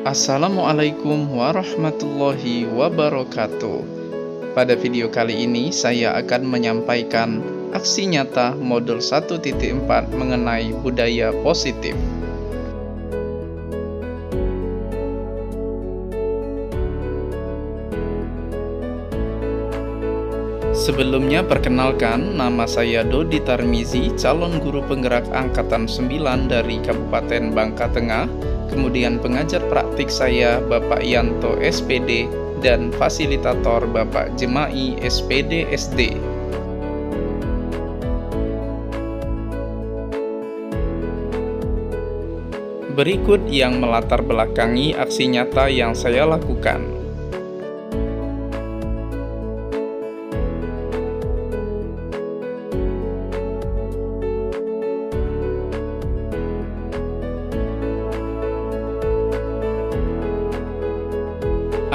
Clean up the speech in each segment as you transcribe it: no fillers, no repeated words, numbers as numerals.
Assalamualaikum warahmatullahi wabarakatuh. Pada video kali ini saya akan menyampaikan aksi nyata modul 1.4 mengenai budaya positif. Sebelumnya perkenalkan, nama saya Dodi Tarmizi, calon guru penggerak angkatan 9 dari Kabupaten Bangka Tengah. Kemudian pengajar praktik saya Bapak Yanto SPD dan fasilitator Bapak Jemai SPD SD. Berikut yang melatar belakangi aksi nyata yang saya lakukan.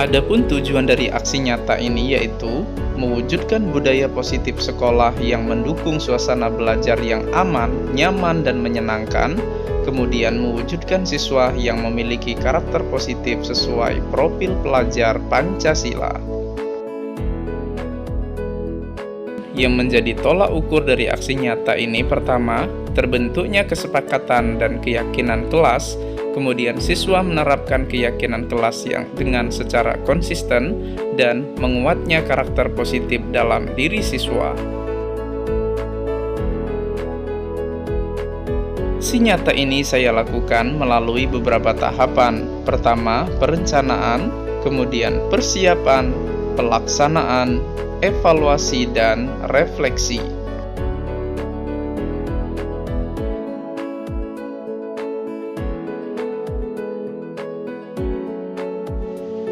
Adapun tujuan dari aksi nyata ini yaitu mewujudkan budaya positif sekolah yang mendukung suasana belajar yang aman, nyaman, dan menyenangkan, kemudian mewujudkan siswa yang memiliki karakter positif sesuai profil pelajar Pancasila. Yang menjadi tolak ukur dari aksi nyata ini pertama, terbentuknya kesepakatan dan keyakinan kelas. Kemudian siswa menerapkan keyakinan kelas yang dengan secara konsisten dan menguatnya karakter positif dalam diri siswa. Aksi nyata ini saya lakukan melalui beberapa tahapan. Pertama, perencanaan, kemudian persiapan, pelaksanaan, evaluasi, dan refleksi.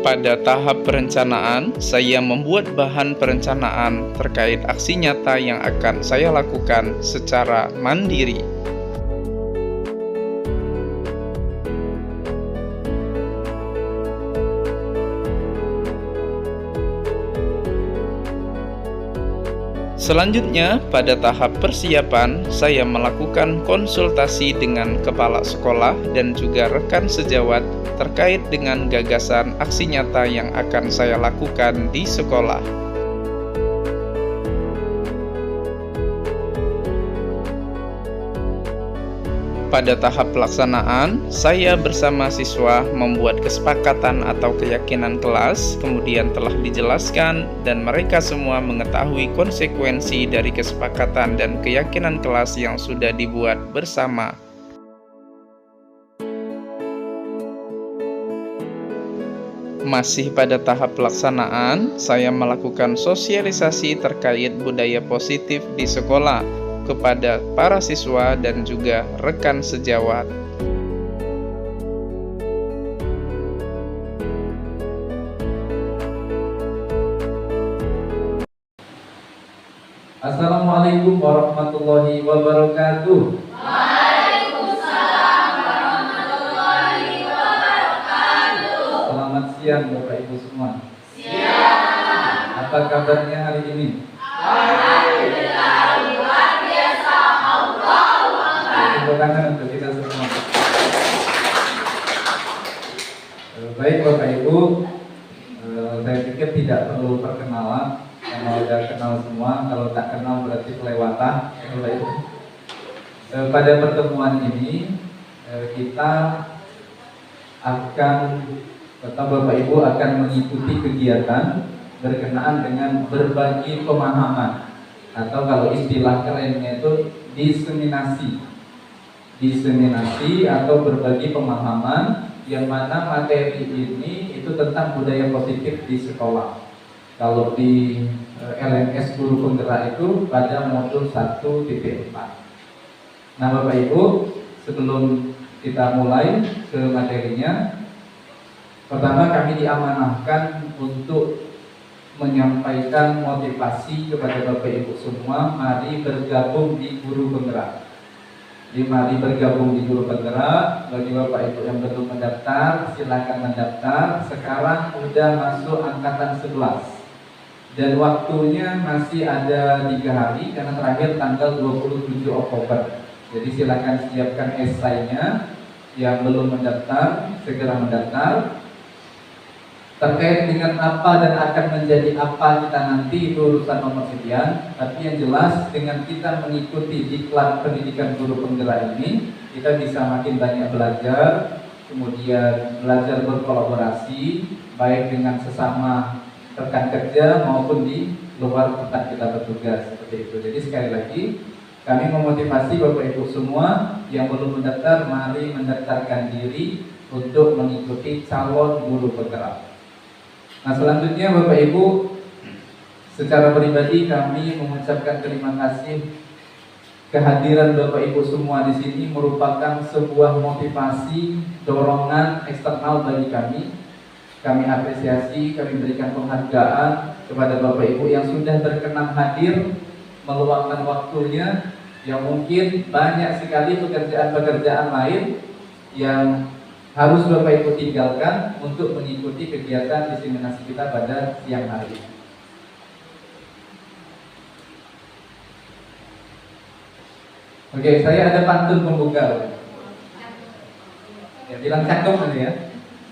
Pada tahap perencanaan, saya membuat bahan perencanaan terkait aksi nyata yang akan saya lakukan secara mandiri. Selanjutnya, pada tahap persiapan, saya melakukan konsultasi dengan kepala sekolah dan juga rekan sejawat terkait dengan gagasan aksi nyata yang akan saya lakukan di sekolah. Pada tahap pelaksanaan, saya bersama siswa membuat kesepakatan atau keyakinan kelas, kemudian telah dijelaskan dan mereka semua mengetahui konsekuensi dari kesepakatan dan keyakinan kelas yang sudah dibuat bersama. Masih pada tahap pelaksanaan, saya melakukan sosialisasi terkait budaya positif di sekolah kepada para siswa dan juga rekan sejawat. Assalamualaikum warahmatullahi wabarakatuh. Waalaikumsalam warahmatullahi wabarakatuh. Selamat siang Bapak Ibu semua. Siang. Apa kabarnya hari ini? Alhamdulillah luar biasa. Allahu Akbar. Tepuk tangan untuk kita semua. Baik Bapak Ibu, saya pikir tidak perlu perkenalan. Kalau sudah kenal semua, kalau tak kenal berarti kelewatan. Bapak Ibu. Pada pertemuan ini kita akan atau Bapak Ibu akan mengikuti kegiatan berkenaan dengan berbagi pemahaman, atau kalau istilah kerennya itu diseminasi atau berbagi pemahaman, yang mana materi ini itu tentang budaya positif di sekolah. Kalau di LMS Guru Penggerak itu pada modul 1.4. Nah Bapak Ibu, sebelum kita mulai ke materinya, pertama kami diamanahkan untuk menyampaikan motivasi kepada Bapak Ibu semua, mari bergabung di Guru Penggerak. Jadi mari bergabung di Guru Penggerak. Bagi Bapak Ibu yang belum mendaftar, silakan mendaftar. Sekarang udah masuk angkatan 11 dan waktunya masih ada 3 hari karena terakhir tanggal 27 Oktober. Jadi silakan siapkan esainya yang belum mendaftar segera mendaftar. Terkait dengan apa dan akan menjadi apa kita nanti itu urusan nomor sekian. Tapi yang jelas dengan kita mengikuti diklat pendidikan guru penggerak ini, kita bisa makin banyak belajar, kemudian belajar berkolaborasi baik dengan sesama rekan kerja maupun di luar tempat kita bertugas, seperti itu. Jadi sekali lagi kami memotivasi Bapak Ibu semua yang belum mendaftar, mari mendaftarkan diri untuk mengikuti calon guru penggerak. Nah, selanjutnya Bapak Ibu, secara pribadi kami mengucapkan terima kasih kehadiran Bapak Ibu semua di sini merupakan sebuah motivasi, dorongan eksternal bagi kami. Kami apresiasi, kami berikan penghargaan kepada Bapak Ibu yang sudah berkenan hadir, meluangkan waktunya, yang mungkin banyak sekali pekerjaan-pekerjaan lain yang harus Bapak Ibu tinggalkan untuk mengikuti kegiatan diseminasi kita pada siang hari. Oke, saya ada pantun pembuka. Ya, bilang cakep ini ya.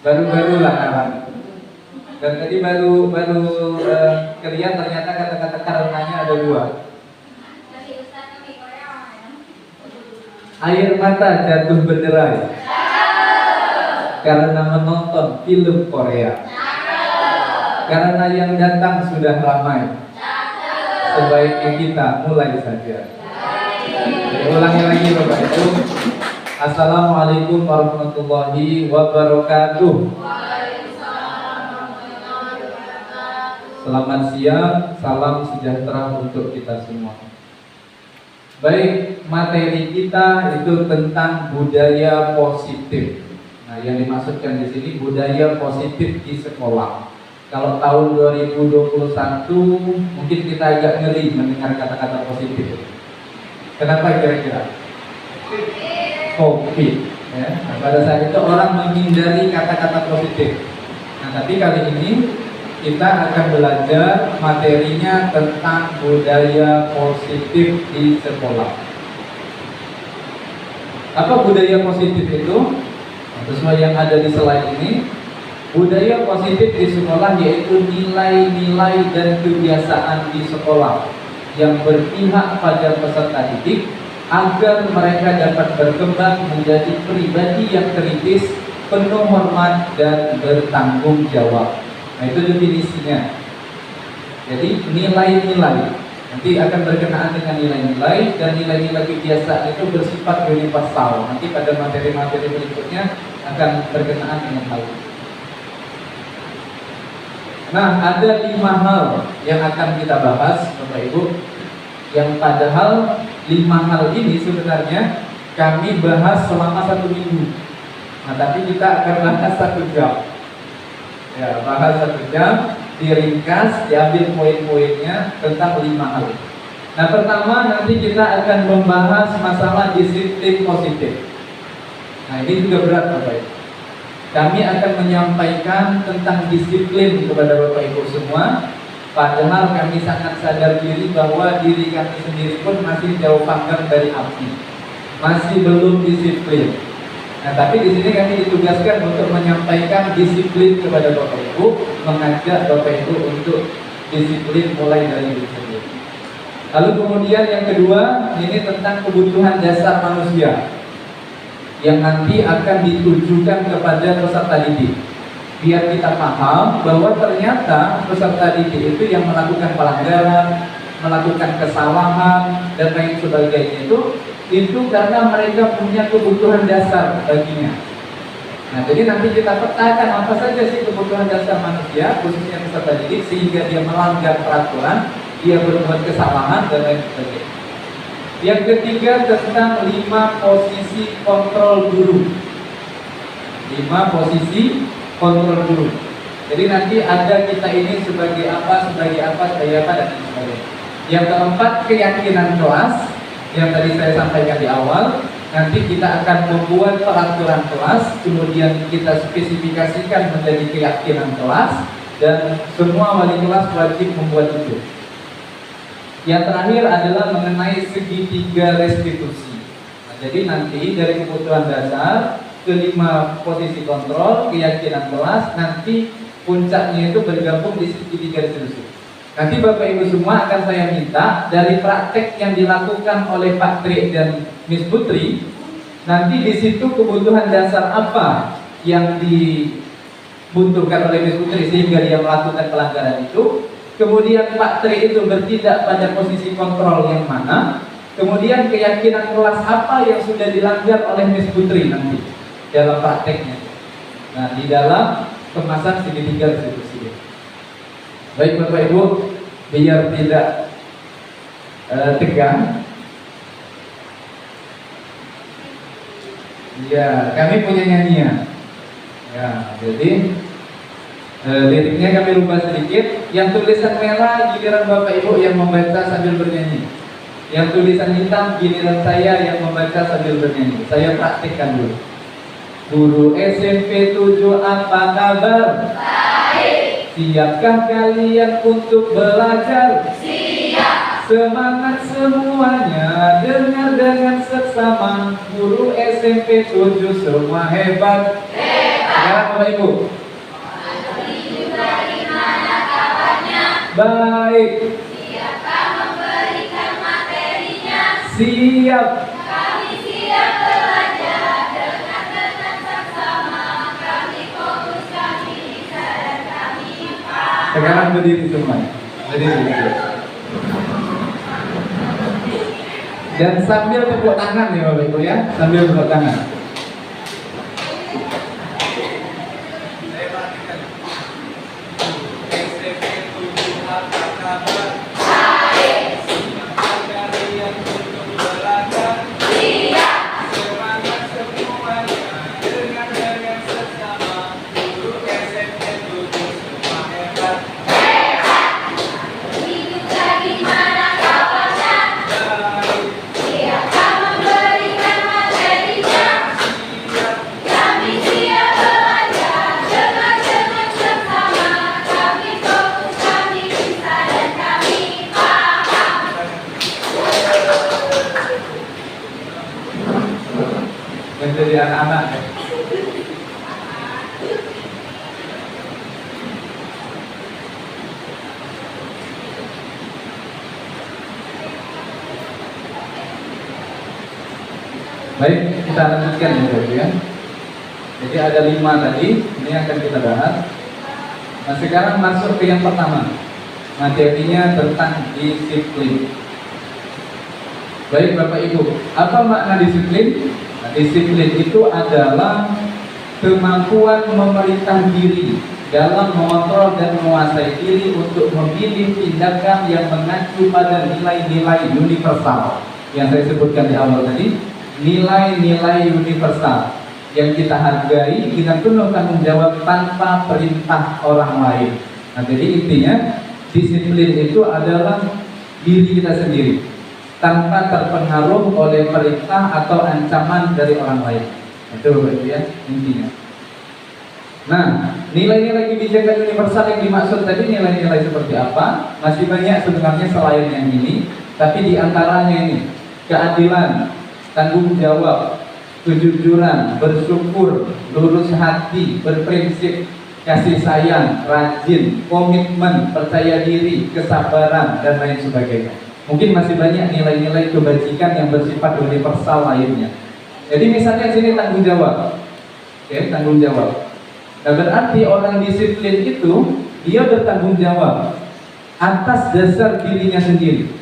Baru-baru lah kawan. Dan tadi baru kalian ternyata kata-kata karenanya ada dua. Air mata jatuh berderai karena menonton film Korea. Karena yang datang sudah ramai. Sebaiknya kita mulai saja. Ulangi lagi Bapak Ibu. Assalamualaikum warahmatullahi wabarakatuh. Selamat siang, salam sejahtera untuk kita semua. Baik, materi kita itu tentang budaya positif. Nah, yang dimaksudkan di sini budaya positif di sekolah. Kalau tahun 2021 mungkin kita agak ngeri mendengar kata-kata positif. Kenapa kira-kira? COVID. Ya. Nah, pada saat itu orang menghindari kata-kata positif. Nah, tapi kali ini kita akan belajar materinya tentang budaya positif di sekolah. Apa budaya positif itu? Sesuai yang ada di slide ini, budaya positif di sekolah yaitu nilai-nilai dan kebiasaan di sekolah yang berpihak pada peserta didik agar mereka dapat berkembang menjadi pribadi yang kritis, penuh hormat dan bertanggung jawab. Nah, itu definisinya. Jadi nilai-nilai nanti akan berkenaan dengan nilai-nilai, dan nilai-nilai kebiasaan itu bersifat universal. Nanti pada materi-materi berikutnya akan berkenaan dengan hal ini. Nah, ada 5 hal yang akan kita bahas Bapak Ibu, yang padahal 5 hal ini sebenarnya kami bahas selama 1 minggu. Nah, tapi kita akan bahas 1 jam. Ya, bahas 1 jam, diringkas, diambil poin-poinnya tentang 5 hal. Nah, pertama nanti kita akan membahas masalah disiplin positif. Nah, ini juga berat Bapak Ibu. Kami akan menyampaikan tentang disiplin kepada Bapak Ibu semua. Padahal kami sangat sadar diri bahwa diri kami sendiri pun masih jauh panggang dari api, masih belum disiplin. Nah, tapi di sini kami ditugaskan untuk menyampaikan disiplin kepada Bapak Ibu, mengajak Bapak Ibu untuk disiplin mulai dari diri sendiri. Lalu kemudian yang kedua, ini tentang kebutuhan dasar manusia yang nanti akan ditujukan kepada peserta didik. Biar kita paham bahwa ternyata peserta didik itu yang melakukan pelanggaran, melakukan kesalahan dan lain sebagainya itu karena mereka punya kebutuhan dasar baginya. Nah, jadi nanti kita petakan apa saja sih kebutuhan dasar manusia, khususnya peserta didik, sehingga dia melanggar peraturan, dia berbuat kesalahan dan lain sebagainya. Yang ketiga tentang 5 posisi kontrol guru. 5 posisi kontrol guru. Jadi nanti ada kita ini sebagai apa, dan lain sebagainya. Yang keempat, keyakinan kelas. Yang tadi saya sampaikan di awal, nanti kita akan membuat peraturan kelas, kemudian kita spesifikasikan menjadi keyakinan kelas, dan semua wali kelas wajib membuat itu. Yang terakhir adalah mengenai segitiga restitusi. Nah, jadi nanti dari kebutuhan dasar kelima posisi kontrol, keyakinan kelas, nanti puncaknya itu bergabung di segitiga distribusi. Nanti Bapak Ibu semua akan saya minta dari praktek yang dilakukan oleh Pak Tri dan Miss Putri, nanti di situ kebutuhan dasar apa yang dibutuhkan oleh Miss Putri sehingga dia melakukan pelanggaran itu. Kemudian Pak Tri itu bertindak pada posisi kontrol yang mana. Kemudian keyakinan kelas apa yang sudah dilanggar oleh Miss Putri nanti dalam prakteknya. Nah, di dalam kemasan segitiga distribusi. Baik Bapak Ibu, biar tidak tegang. Ya, kami punya nyanyian. Ya, jadi liriknya kami rubah sedikit. Yang tulisan merah giliran Bapak Ibu yang membaca sambil bernyanyi. Yang tulisan hitam giliran saya yang membaca sambil bernyanyi. Saya praktikkan dulu. Guru SMP 7 apa kabar? Baik. Siapkah kalian untuk belajar? Siap. Semangat semuanya, dengar dengan seksama. Guru SMP 7 semua hebat. Hebat. Ya Bapak Ibu. Baik. Siapkah memberikan materinya? Siap. Kami siap belajar dengan seksama. Kami fokus, kami bisa dan kami paham. Sekarang berdiri semuanya. Berdiri. Dan sambil tepuk tangan ya Bapak Ibu ya, sambil tepuk tangan. Menjadi anak-anak ya. Baik, kita lanjutkan ya. Jadi ada 5 tadi, ini akan kita bahas. Nah sekarang masuk ke yang pertama. Materinya tentang disiplin. Baik Bapak Ibu, apa makna disiplin? Nah, disiplin itu adalah kemampuan memerintah diri dalam mengontrol dan menguasai diri untuk memilih tindakan yang mengacu pada nilai-nilai universal yang saya sebutkan di awal tadi. Nilai-nilai universal yang kita hargai dengan penuh tanggung jawab tanpa perintah orang lain. Nah, jadi intinya disiplin itu adalah diri kita sendiri tanpa terpengaruh oleh perintah atau ancaman dari orang lain. Itu ya intinya. Nah, nilai-nilai kebijakan universal yang dimaksud tadi nilai-nilai seperti apa? Masih banyak sebenarnya selain yang ini, tapi diantaranya ini keadilan, tanggung jawab, kejujuran, bersyukur, lurus hati, berprinsip, kasih sayang, rajin, komitmen, percaya diri, kesabaran, dan lain sebagainya. Mungkin masih banyak nilai-nilai kebajikan yang bersifat universal lainnya. Jadi misalnya sini tanggung jawab. Oke, tanggung jawab. Nah, berarti orang disiplin itu dia bertanggung jawab atas dasar dirinya sendiri.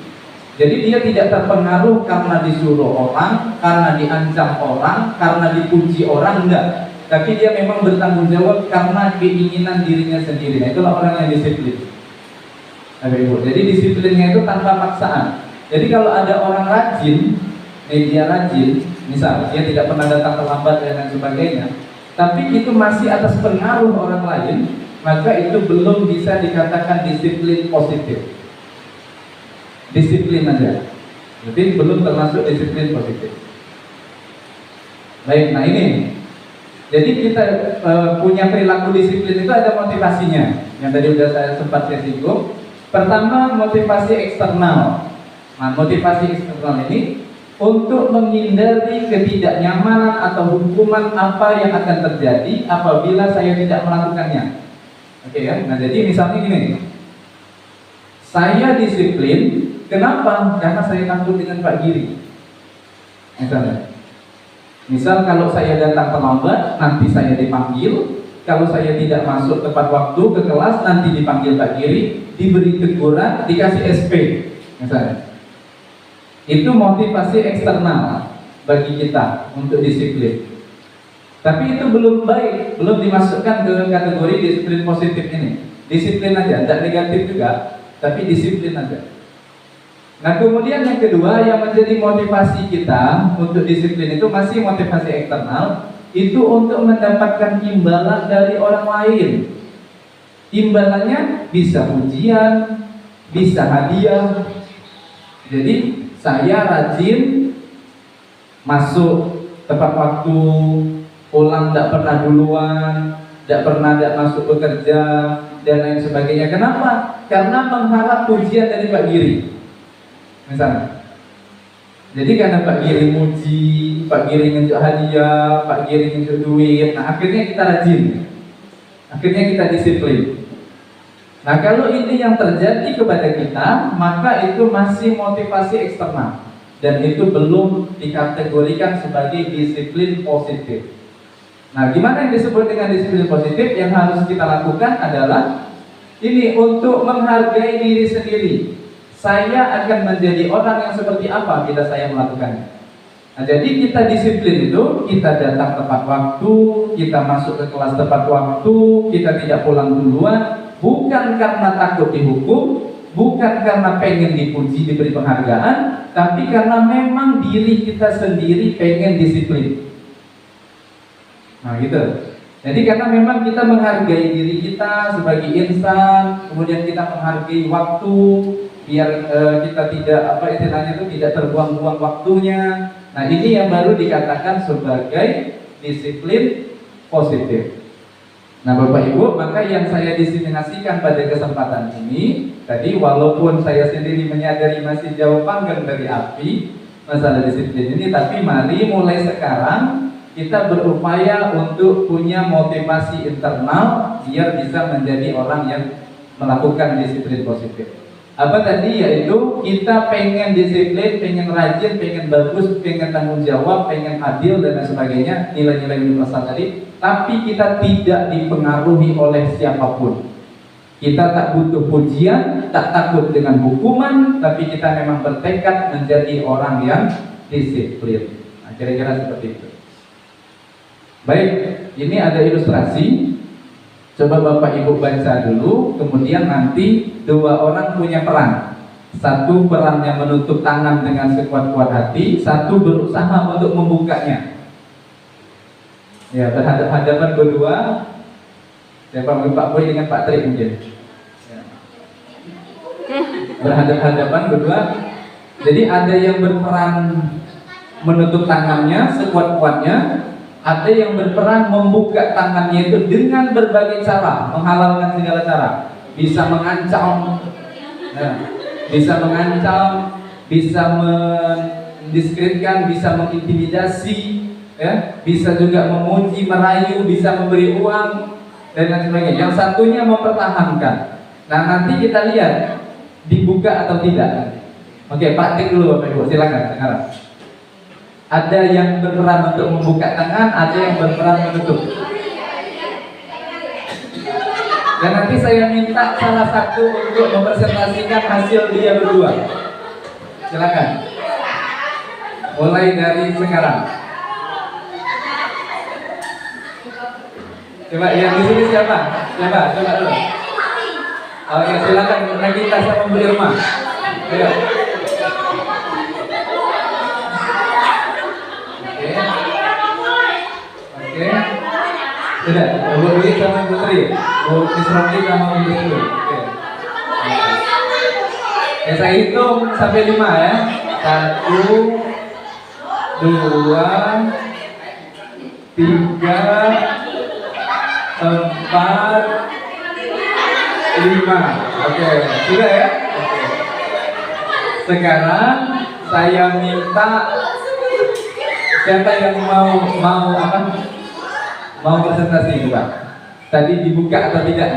Jadi dia tidak terpengaruh karena disuruh orang, karena diancam orang, karena dipuji orang, enggak. Tapi dia memang bertanggung jawab karena keinginan dirinya sendiri. Nah, itulah orang yang disiplin. Jadi disiplinnya itu tanpa paksaan. Jadi kalau ada orang rajin, dia rajin, misal dia tidak pernah datang terlambat dan lain sebagainya, tapi itu masih atas pengaruh orang lain, maka itu belum bisa dikatakan disiplin positif. Disiplin aja, jadi belum termasuk disiplin positif. Baik, nah ini. Jadi kita punya perilaku disiplin itu ada motivasinya. Yang tadi sudah saya sempat singgung. Pertama, motivasi eksternal. Nah, motivasi eksternal ini untuk menghindari ketidaknyamanan atau hukuman apa yang akan terjadi apabila saya tidak melakukannya. Oke ya, nah jadi misalnya gini, saya disiplin, kenapa? Karena saya takut dengan Pak Giri. Misal kalau saya datang terlambat, nanti saya dipanggil. Kalau saya tidak masuk tepat waktu ke kelas, nanti dipanggil Pak Giri, diberi teguran, dikasih SP. Misalnya, itu motivasi eksternal bagi kita untuk disiplin. Tapi itu belum baik, belum dimasukkan ke kategori disiplin positif ini. Disiplin aja, tidak negatif juga, tapi disiplin aja. Nah kemudian yang kedua yang menjadi motivasi kita untuk disiplin itu masih motivasi eksternal, itu untuk mendapatkan imbalan dari orang lain. Imbalannya bisa ujian, bisa hadiah. Jadi saya rajin masuk tepat waktu, pulang tidak pernah duluan, tidak pernah tidak masuk bekerja dan lain sebagainya. Kenapa? Karena mengharap pujian dari Pak Giri. Misalnya, jadi karena Pak Giri muji, Pak Giri nunjuk hadiah, Pak Giri nunjuk duit, nah akhirnya kita rajin, akhirnya kita disiplin. Nah kalau ini yang terjadi kepada kita, maka itu masih motivasi eksternal dan itu belum dikategorikan sebagai disiplin positif. Nah gimana yang disebut dengan disiplin positif? Yang harus kita lakukan adalah ini, untuk menghargai diri sendiri. Saya akan menjadi orang yang seperti apa bila saya melakukannya. Nah, jadi kita disiplin itu, kita datang tepat waktu, kita masuk ke kelas tepat waktu, kita tidak pulang duluan, bukan karena takut dihukum, bukan karena pengen dipuji, diberi penghargaan, tapi karena memang diri kita sendiri pengen disiplin. Nah gitu. Jadi karena memang kita menghargai diri kita sebagai insan, kemudian kita menghargai waktu, biar kita tidak istilahnya itu tidak terbuang-buang waktunya. Nah ini yang baru dikatakan sebagai disiplin positif. Nah Bapak Ibu, maka yang saya diseminasikan pada kesempatan ini tadi, walaupun saya sendiri menyadari masih jauh panggang dari api masalah disiplin ini, tapi mari mulai sekarang kita berupaya untuk punya motivasi internal biar bisa menjadi orang yang melakukan disiplin positif. Apa tadi? Yaitu kita pengen disiplin, pengen rajin, pengen bagus, pengen tanggung jawab, pengen adil dan lain sebagainya, nilai-nilai universal tadi. Tapi kita tidak dipengaruhi oleh siapapun. Kita tak butuh pujian, tak takut dengan hukuman, tapi kita memang bertekad menjadi orang yang disiplin. Nah, kira-kira seperti itu. Baik, ini ada ilustrasi. Coba Bapak Ibu baca dulu, kemudian nanti dua orang punya peran. Satu peran yang menutup tangan dengan sekuat-kuat hati, satu berusaha untuk membukanya. Ya, berhadapan berdua. Siapa? Pak Boy dengan Pak Tri mungkin. Ya. Berhadapan berdua. Jadi ada yang berperan menutup tangannya sekuat-kuatnya, ada yang berperan membuka tangannya itu dengan berbagai cara, menghalalkan segala cara. Bisa mengancam, bisa mendiskreditkan, bisa mengintimidasi, ya, bisa juga memuji, merayu, bisa memberi uang dan lain sebagainya. Yang satunya mempertahankan. Nah nanti kita lihat dibuka atau tidak. Oke, praktik dulu Bapak Ibu, silakan sekarang. Ada yang berperan untuk membuka tangan, ada yang berperan menutup. Dan nanti saya minta salah satu untuk mempresentasikan hasil dia berdua. Silakan. Mulai dari sekarang. Coba yang di sini siapa? Coba dulu. Oh ya, silakan Nagita sama Bu Irma. Ayo. Oke. Sudah, Bu Dwi sama Bu Tri. Bu Isrofi sama Bu Dwi. Oke. Ya, saya hitung sampai 5 ya. 1, 2, 3, 4, 5. Oke, sudah ya? Oke. Sekarang saya minta siapa yang mau apa? Mau presentasi Pak? Tadi dibuka atau tidak?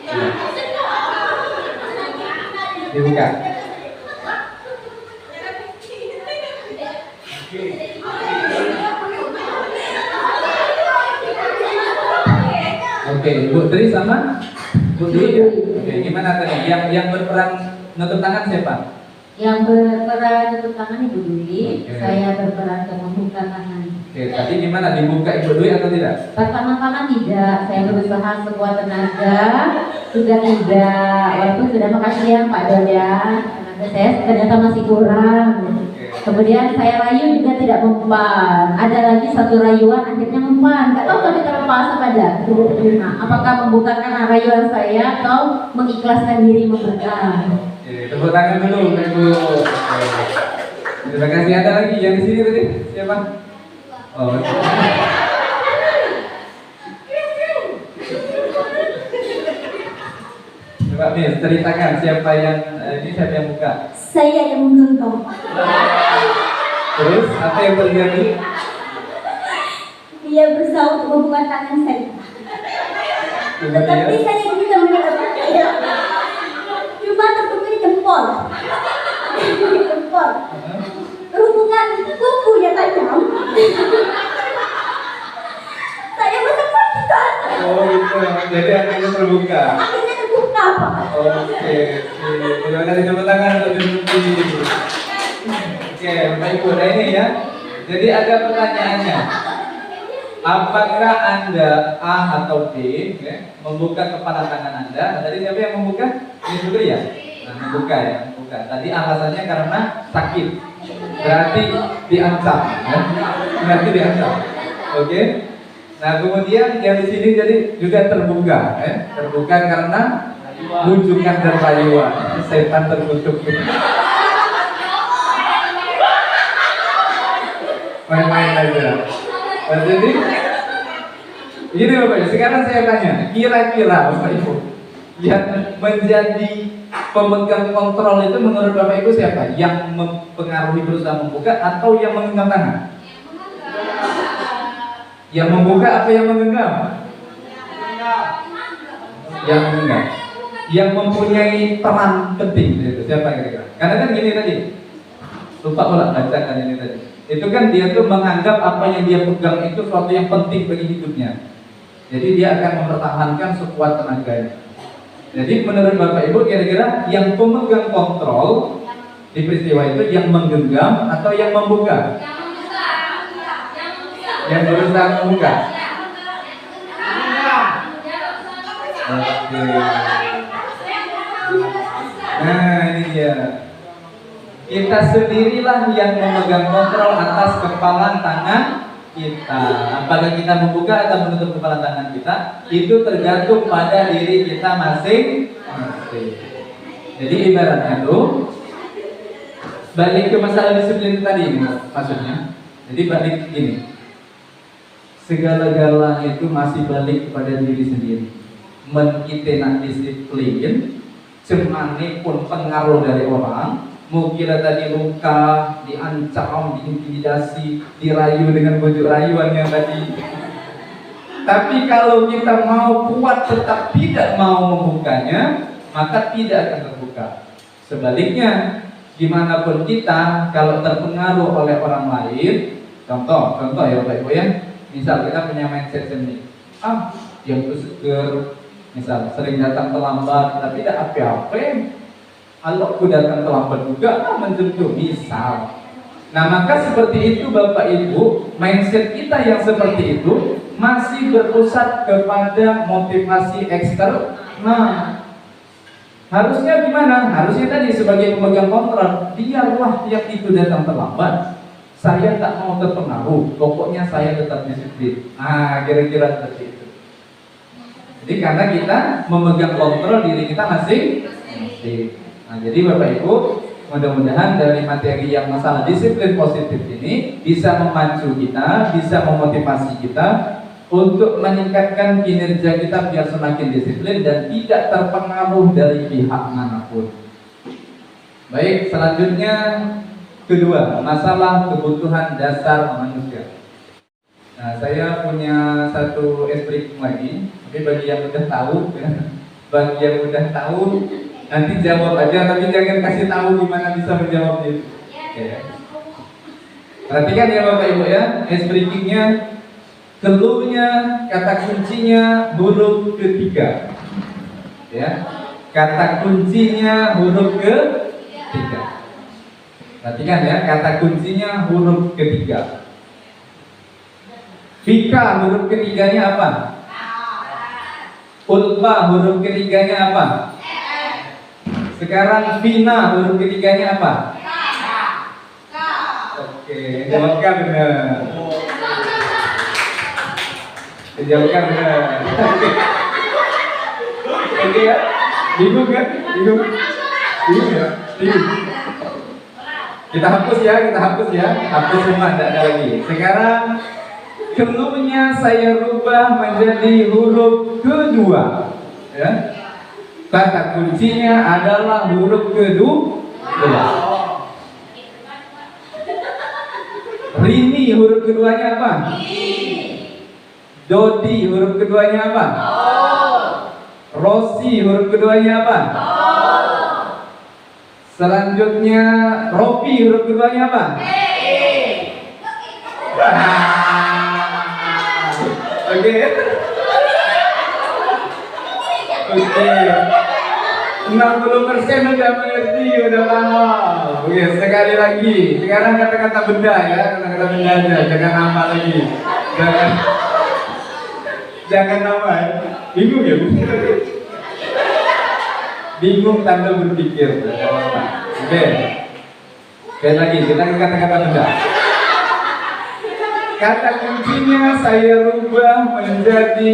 Ya. Dibuka. Oke, Bu Tri sama Bu Dwi ya? Oke, gimana tadi? Yang berperan nutup tangan siapa? Yang berperan untuk tangan Ibu Dwi, Oke. saya berperan untuk membuka tangan. Oke, tadi gimana? Dibuka Ibu Dwi atau tidak? Pertama-tama tidak, saya berusaha sekuat tenaga, sudah tidak, walaupun sudah makasih ya Pak Don ya, tenaga saya ternyata masih kurang. Kemudian saya rayu juga tidak mempan. Ada lagi satu rayuan akhirnya mempan. Gak tahu tapi terlepas apa tidak. Nah, apakah membukakan rayuan saya atau mengikhlaskan diri membuka? Oke, tepuk tangan dulu Ibu. Oke. Terima kasih. Ada lagi yang di sini tadi? Siapa? Oh. Coba nih ceritakan siapa yang ini siapa yang buka? Saya yang menggenggam. Terus apa yang terjadi? Dia berusaha untuk membuka tangan saya. Tetapi Kemudian saya tidak mendapatkannya. Cuma tertutup di jempol. Jempol. Berhubungan kukunya tajam. Saya merasa kesakitan. oh gitu. Jadi akhirnya terbuka. Akhirnya terbuka Pak. Oke, terima kasih tepuk tangan untuk Ibu Dwi. Oke, Bapak Ibu, nah ini ya. Jadi ada pertanyaannya. Apakah Anda A atau B membuka kepala tangan Anda? Tadi siapa yang membuka? Ini dulu ya. Nah, membuka ya, membuka. Tadi alasannya karena sakit. Berarti diancam, ya? Berarti diancam. Oke. Nah, kemudian yang di sini jadi juga terbuka, ya? Terbuka karena bujukan dan rayuan. Setan terkutuk. Main-main aja. Nah, jadi ini Bapak Ibu, sekarang saya tanya, kira-kira Bapak Ibu yang menjadi pemegang kontrol itu menurut Bapak Ibu siapa? Yang mempengaruhi berusaha membuka atau yang menggenggam tangan? Yang membuka apa yang menggenggam? Yang menggenggam. Yang mempunyai peran penting itu siapa kira-kira? Karena kan gini tadi, lupa pula bacakan ini tadi. Itu kan dia tuh menganggap apa yang dia pegang itu sesuatu yang penting bagi hidupnya. Jadi dia akan mempertahankan sekuat tenaganya. Jadi menurut Bapak Ibu kira-kira yang pemegang kontrol di peristiwa itu yang menggenggam atau yang membuka? Yang berusaha membuka. Oke. Nah ini dia. Kita sendirilah yang memegang kontrol atas kepala tangan kita. Apakah kita membuka atau menutup kepala tangan kita, itu tergantung pada diri kita masing-masing. Jadi ibaratnya tuh balik ke masalah disiplin tadi ini maksudnya. Jadi balik gini, segala-galanya itu masih balik kepada diri sendiri. Men kita nak disiplin, cemane pun pengaruh dari orang. Mau kira tadi luka, diancam, diintimidasi, dirayu dengan bujuk rayuan yang tadi. Tapi kalau kita mau kuat tetap tidak mau membukanya, maka tidak akan terbuka. Sebaliknya, dimanapun kita, kalau terpengaruh oleh orang lain, contoh ya Bapak Ibu ya, misal kita punya mindset sendiri, dia tuh seger, misal sering datang terlambat, tapi tidak apa-apa. Kalau aku datang terlambat juga menjemput misal. Nah maka seperti itu Bapak Ibu, mindset kita yang seperti itu masih berpusat kepada motivasi eksternal. Nah harusnya gimana? Harusnya tadi sebagai pemegang kontrol, biarlah yang itu datang terlambat. Saya tak mau terpengaruh, pokoknya saya tetap disiplin. Nah kira-kira seperti itu. Jadi karena kita memegang kontrol diri kita masing-masing. Nah, jadi Bapak Ibu, mudah-mudahan dari materi yang masalah disiplin positif ini bisa memacu kita, bisa memotivasi kita untuk meningkatkan kinerja kita biar semakin disiplin dan tidak terpengaruh dari pihak manapun. Baik, selanjutnya kedua, masalah kebutuhan dasar manusia. Nah, saya punya satu breaking lagi, tapi bagi yang udah tahu, ya, bagi yang udah tahu, nanti jawab aja, tapi jangan kasih tahu gimana bisa menjawabnya. Ya. Perhatikan ya Bapak Ibu ya, breakingnya, clue-nya, kata kuncinya huruf ketiga. Ya, kata kuncinya huruf ketiga. Perhatikan ya, kata kuncinya huruf ketiga. Fika huruf ketiganya apa? Ulfa huruf ketiganya apa? Sekarang Vina huruf ketiganya apa? Oke, jawabkan benar. Jawabkan benar. Oke ya, bingung kan? Bingung ya? Bingung. Kita hapus ya, hapus semua, tidak ada lagi. Sekarang clue-nya saya rubah menjadi huruf kedua. Ya. Kata kuncinya adalah huruf kedua. Rini huruf keduanya apa? Dodi huruf keduanya apa? Rosi huruf keduanya apa? Selanjutnya Ropi huruf keduanya apa? Oke. 60% udah mengerti, udah paham. Oke, sekali lagi. Sekarang kata-kata benda ya, kata-kata benda aja, jangan nama lagi. Jangan nama ya. Bingung ya? Bingung tanda berpikir. Oke. Sekali lagi, kita ke kata-kata benda. Kata kuncinya saya rubah menjadi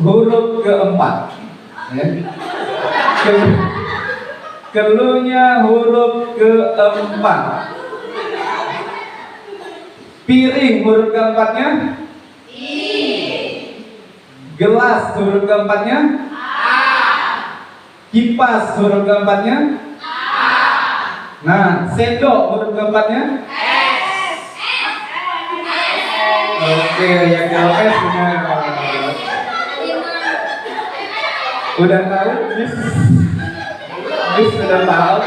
huruf keempat. Ya. Clue-nya huruf keempat. Piring huruf keempatnya? Gelas huruf keempatnya? Kipas huruf keempatnya? Nah, sendok huruf keempatnya? Oke, yang jawab S benar. Udah tahu? Bis sudah tahu.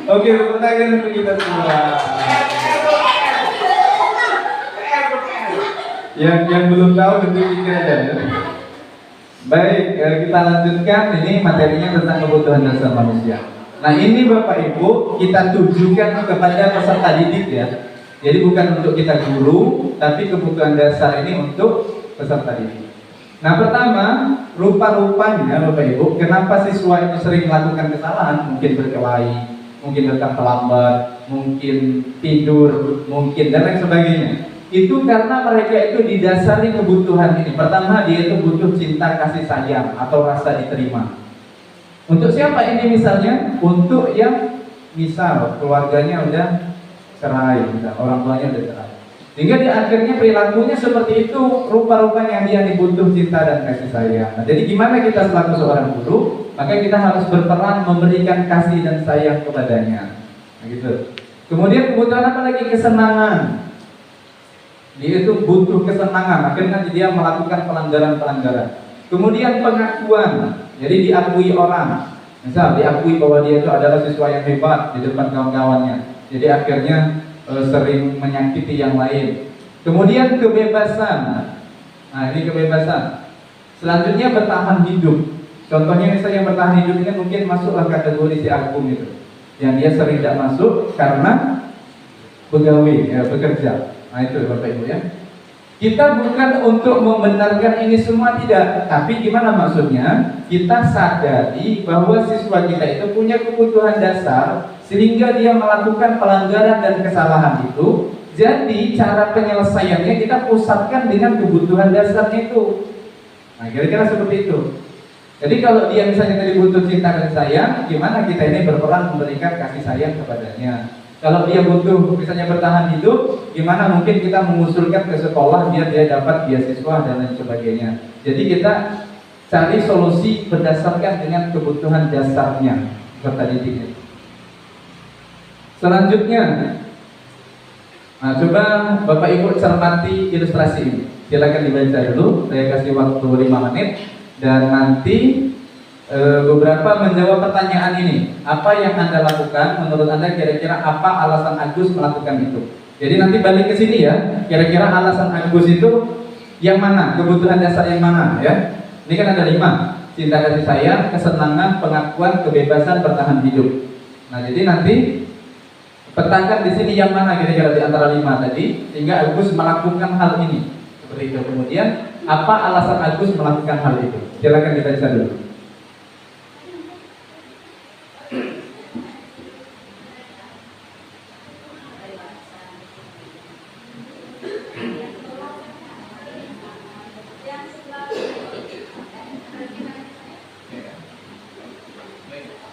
Oke, pertanyaan untuk kita semua. Yang belum tahu tentu pikir aja ya. Baik, kita lanjutkan. Ini materinya tentang kebutuhan dasar manusia. Nah, ini Bapak Ibu kita tujukan kepada peserta didik ya. Jadi bukan untuk kita guru, tapi kebutuhan dasar ini untuk peserta didik. Nah, pertama, rupa-rupanya Bapak Ibu, kenapa siswa itu sering melakukan kesalahan? Mungkin berkelahi, mungkin datang terlambat, mungkin tidur, mungkin dan lain sebagainya. Itu karena mereka itu didasari kebutuhan ini. Pertama, dia itu butuh cinta kasih sayang atau rasa diterima. Untuk siapa ini misalnya? Untuk yang misal keluarganya udah cerai, misal, orang tuanya udah cerai. Sehingga di akhirnya perilakunya seperti itu, rupa-rupanya dia dibutuh cinta dan kasih sayang. Nah, jadi gimana kita selaku seorang guru? Maka kita harus berperan memberikan kasih dan sayang kepadanya. Nah, gitu. Kemudian kebutuhan apa lagi? Kesenangan. Dia itu butuh kesenangan, akhirnya dia melakukan pelanggaran-pelanggaran. Kemudian pengakuan, jadi diakui orang. Misal diakui bahwa dia itu adalah siswa yang hebat di depan kawan-kawannya. Jadi akhirnya sering menyakiti yang lain. Kemudian kebebasan. Nah, ini kebebasan. Selanjutnya bertahan hidup. Contohnya misalnya bertahan hidup ini mungkin masuklah kategori si Agung itu. Yang dia sering tidak masuk karena pegawai, ya, bekerja. Nah, itu Bapak Ibu ya. Kita bukan untuk membenarkan ini semua, tidak. Tapi gimana maksudnya? Kita sadari bahwa siswa kita itu punya kebutuhan dasar, sehingga dia melakukan pelanggaran dan kesalahan itu. Jadi cara penyelesaiannya kita pusatkan dengan kebutuhan dasarnya itu. Nah, kira-kira seperti itu. Jadi kalau dia misalnya tadi butuh cinta dan sayang, gimana kita ini berperan memberikan kasih sayang kepadanya. Kalau dia butuh misalnya bertahan hidup, gimana mungkin kita mengusulkan ke sekolah biar dia dapat beasiswa dan lain sebagainya. Jadi kita cari solusi berdasarkan dengan kebutuhan dasarnya peserta didik. Selanjutnya, nah coba Bapak Ibu cermati ilustrasi ini. Silakan dibaca dulu. Saya kasih waktu 5 menit dan nanti beberapa menjawab pertanyaan ini. Apa yang Anda lakukan? Menurut Anda kira-kira apa alasan Agus melakukan itu? Jadi nanti balik ke sini ya. Kira-kira alasan Agus itu yang mana? Kebutuhan dasar yang mana ya? Ini kan ada 5. Cinta kasih sayang, kesenangan, pengakuan, kebebasan, bertahan hidup. Nah, jadi nanti petakan di sini yang mana kira-kira di antara 5 tadi sehingga Agus melakukan hal ini. Seperti itu. Kemudian apa alasan Agus melakukan hal itu? Silakan dibaca dulu.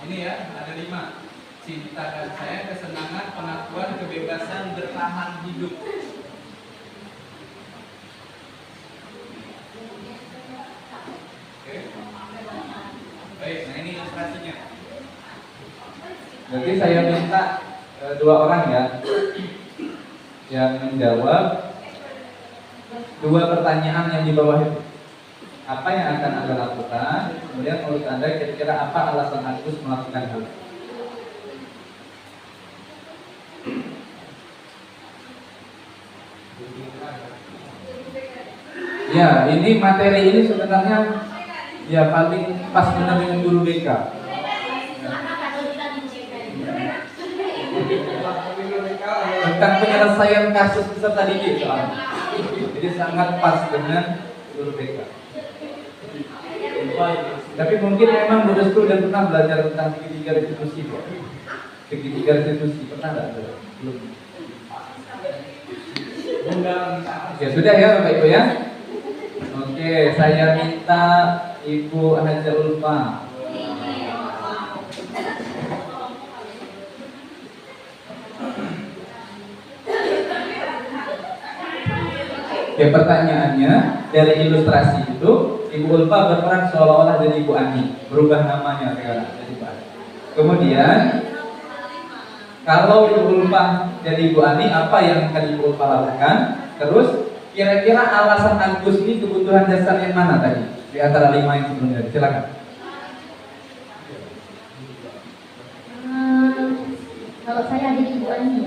Ini ya, ada 5. Cinta kasih sayang, kesenangan, pengakuan, kebebasan, bertahan hidup. Oke. Baik, nah ini ilustrasinya. Berarti saya minta 2 orang ya yang menjawab 2 pertanyaan yang di bawah itu. Apa yang akan Anda lakukan? Kemudian menurut Anda kira-kira apa alasan Agus melakukan hal itu? Ya, ini materi ini sebenarnya ya paling pas benar dengan guru BK. Tentang penyelesaian kasus peserta didik soalnya. Jadi sangat pas dengan guru BK. Tapi mungkin memang Lurus itu udah pernah belajar tentang segitiga restitusi, kok. Segitiga restitusi pernah nggak? Belum. Ya sudah ya Bapak Ibu ya. Oke, saya minta Ibu Haja Ulfa. Oke, pertanyaannya dari ilustrasi itu Ibu Ulfa berperan seolah-olah jadi Ibu Ani, berubah namanya sekarang jadi Ibu Ani. Kemudian kalau Ibu Ulfa jadi Ibu Ani, apa yang akan Ibu Ulfa lakukan? Terus kira-kira alasan Agus ini kebutuhan dasar yang mana tadi di antara 5 yang sebelumnya? Silakan. Kalau saya jadi Ibu Ani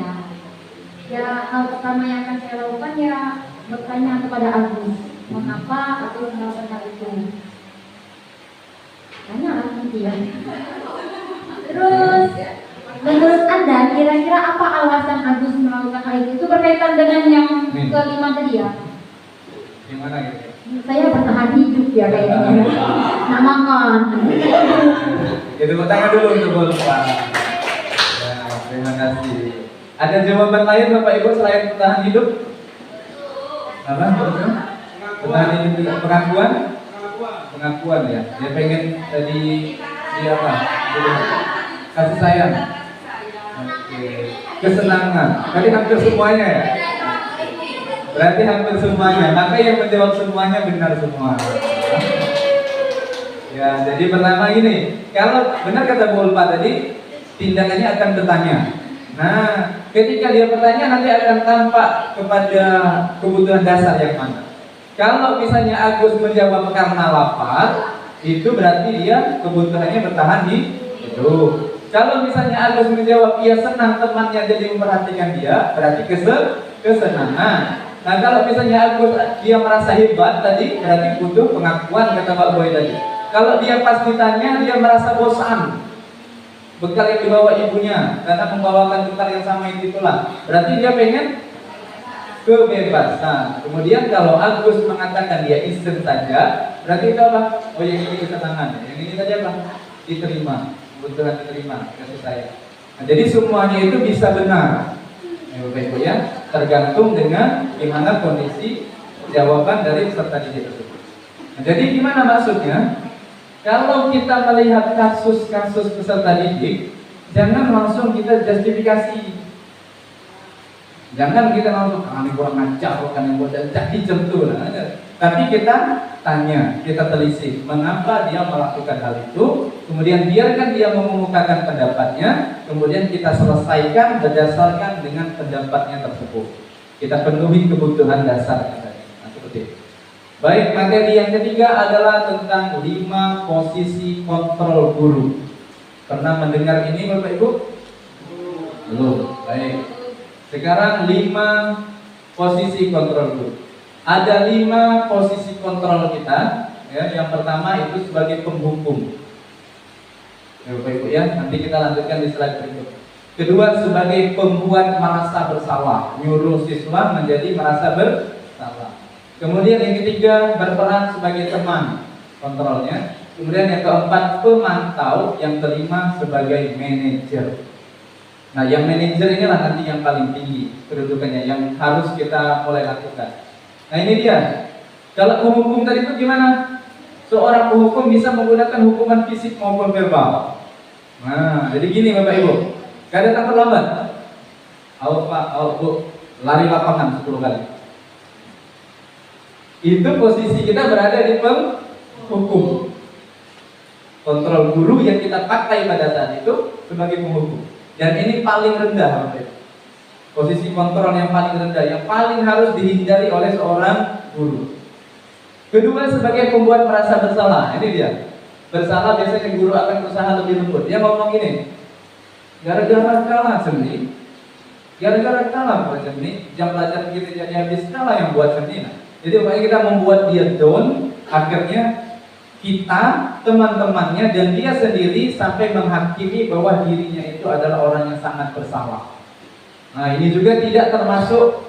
ya hal pertama yang akan saya lakukan ya bertanya kepada Agus, mengapa Agus melakukan hal itu? Tanya lah nanti ya. Terus menurut Anda kira-kira apa alasan Agus melakukan hal itu? Itu berkaitan dengan yang kelima tadi ya? Gimana gitu? Saya bertahan hidup ya kayaknya. Nah makan. Jadi bertanya dulu untuk Ulfa. Ya, terima kasih. Ada jawaban lain Bapak Ibu selain bertahan hidup? Apa? Bertahan hidup juga pengakuan? Pengakuan ya. Dia pengen tadi dia apa? Kasih sayang. Oke. Kesenangan. Tadi hampir semuanya ya. Berarti hampir semuanya. Maka yang menjawab semuanya benar semua. Ya, jadi pertama ini, kalau benar kata Bu Ulfa tadi, tindakannya akan bertanya. Nah, ketika dia bertanya nanti akan tampak kepada kebutuhan dasar yang mana. Kalau misalnya Agus menjawab karena lapar, itu berarti dia kebutuhannya bertahan hidup. Kalau misalnya Agus menjawab ia senang temannya jadi memperhatikan dia, berarti kesenangan. Nah, kalau misalnya Agus dia merasa hebat tadi, berarti butuh pengakuan kata Pak Boy tadi. Kalau dia pas ditanya dia merasa bosan, bekal yang dibawa ibunya karena membawakan bekal yang sama itulah, berarti dia pengen kebebasan. Kemudian kalau Agus mengatakan dia instan saja, berarti itu apa? Oh, yang ini kesenangan, yang ini saja apa? Diterima, kebutuhan diterima, kasih sayang. Nah, jadi semuanya itu bisa benar, ya Bapak Ibu ya, tergantung dengan gimana kondisi jawaban dari peserta didik tersebut. Nah, jadi gimana maksudnya? Kalau kita melihat kasus-kasus peserta didik, jangan langsung kita justifikasi. Jangan kita langsung kami kurang ngajar, kami buat jadi contoh. Tapi kita tanya, kita telisik mengapa dia melakukan hal itu, kemudian biarkan dia mengemukakan pendapatnya, kemudian kita selesaikan berdasarkan dengan pendapatnya tersebut. Kita penuhi kebutuhan dasar kita. Nah, seperti itu. Baik, materi yang ketiga adalah tentang 5 posisi kontrol guru. Pernah mendengar ini Bapak Ibu? Belum. Baik. Sekarang 5 posisi kontrol guru. Ada 5 posisi kontrol kita. Ya, yang pertama itu sebagai penghukum. Ya, Bapak Ibu ya, nanti kita lanjutkan di slide berikut. Kedua sebagai pembuat merasa bersalah, nyuruh siswa menjadi merasa bersalah. Kemudian yang ketiga berperan sebagai teman kontrolnya. Kemudian yang keempat pemantau, yang kelima sebagai manajer. Nah, yang manajer inilah nanti yang paling tinggi kedudukannya, yang harus kita mulai lakukan. Nah, ini dia. Kalau penghukum tadi itu gimana? Seorang penghukum bisa menggunakan hukuman fisik maupun verbal. Nah, jadi gini Bapak Ibu. Gak datang terlambat. Ayo Pak, ayo Bu, lari lapangan 10 kali. Itu posisi kita berada di penghukum. Kontrol guru yang kita pakai pada saat itu sebagai penghukum. Dan ini paling rendah, posisi kontrol yang paling rendah, yang paling harus dihindari oleh seorang guru. Kedua sebagai pembuat merasa bersalah. Ini dia. Bersalah biasanya guru akan berusaha lebih lembut. Dia ngomong gini, gara-gara kalah seni, gara-gara kalah buat seni, jam pelajaran kita jadi habis, kalah yang buat seni. Jadi makanya kita membuat dia down, akhirnya kita, teman-temannya, dan dia sendiri sampai menghakimi bahwa dirinya itu adalah orang yang sangat bersalah. Nah, ini juga tidak termasuk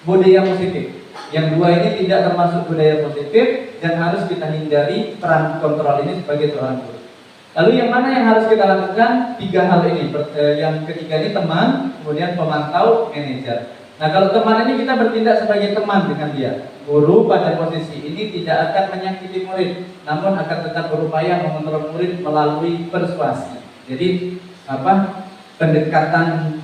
budaya positif. Yang dua ini tidak termasuk budaya positif dan harus kita hindari peran kontrol ini sebagai seorang guru. Lalu yang mana yang harus kita lakukan? 3 hal ini. Yang ketiga ini teman, kemudian pemantau, manajer. Nah, kalau teman ini kita bertindak sebagai teman dengan dia. Guru pada posisi ini tidak akan menyakiti murid, namun akan tetap berupaya mengontrol murid melalui persuasi. Jadi pendekatan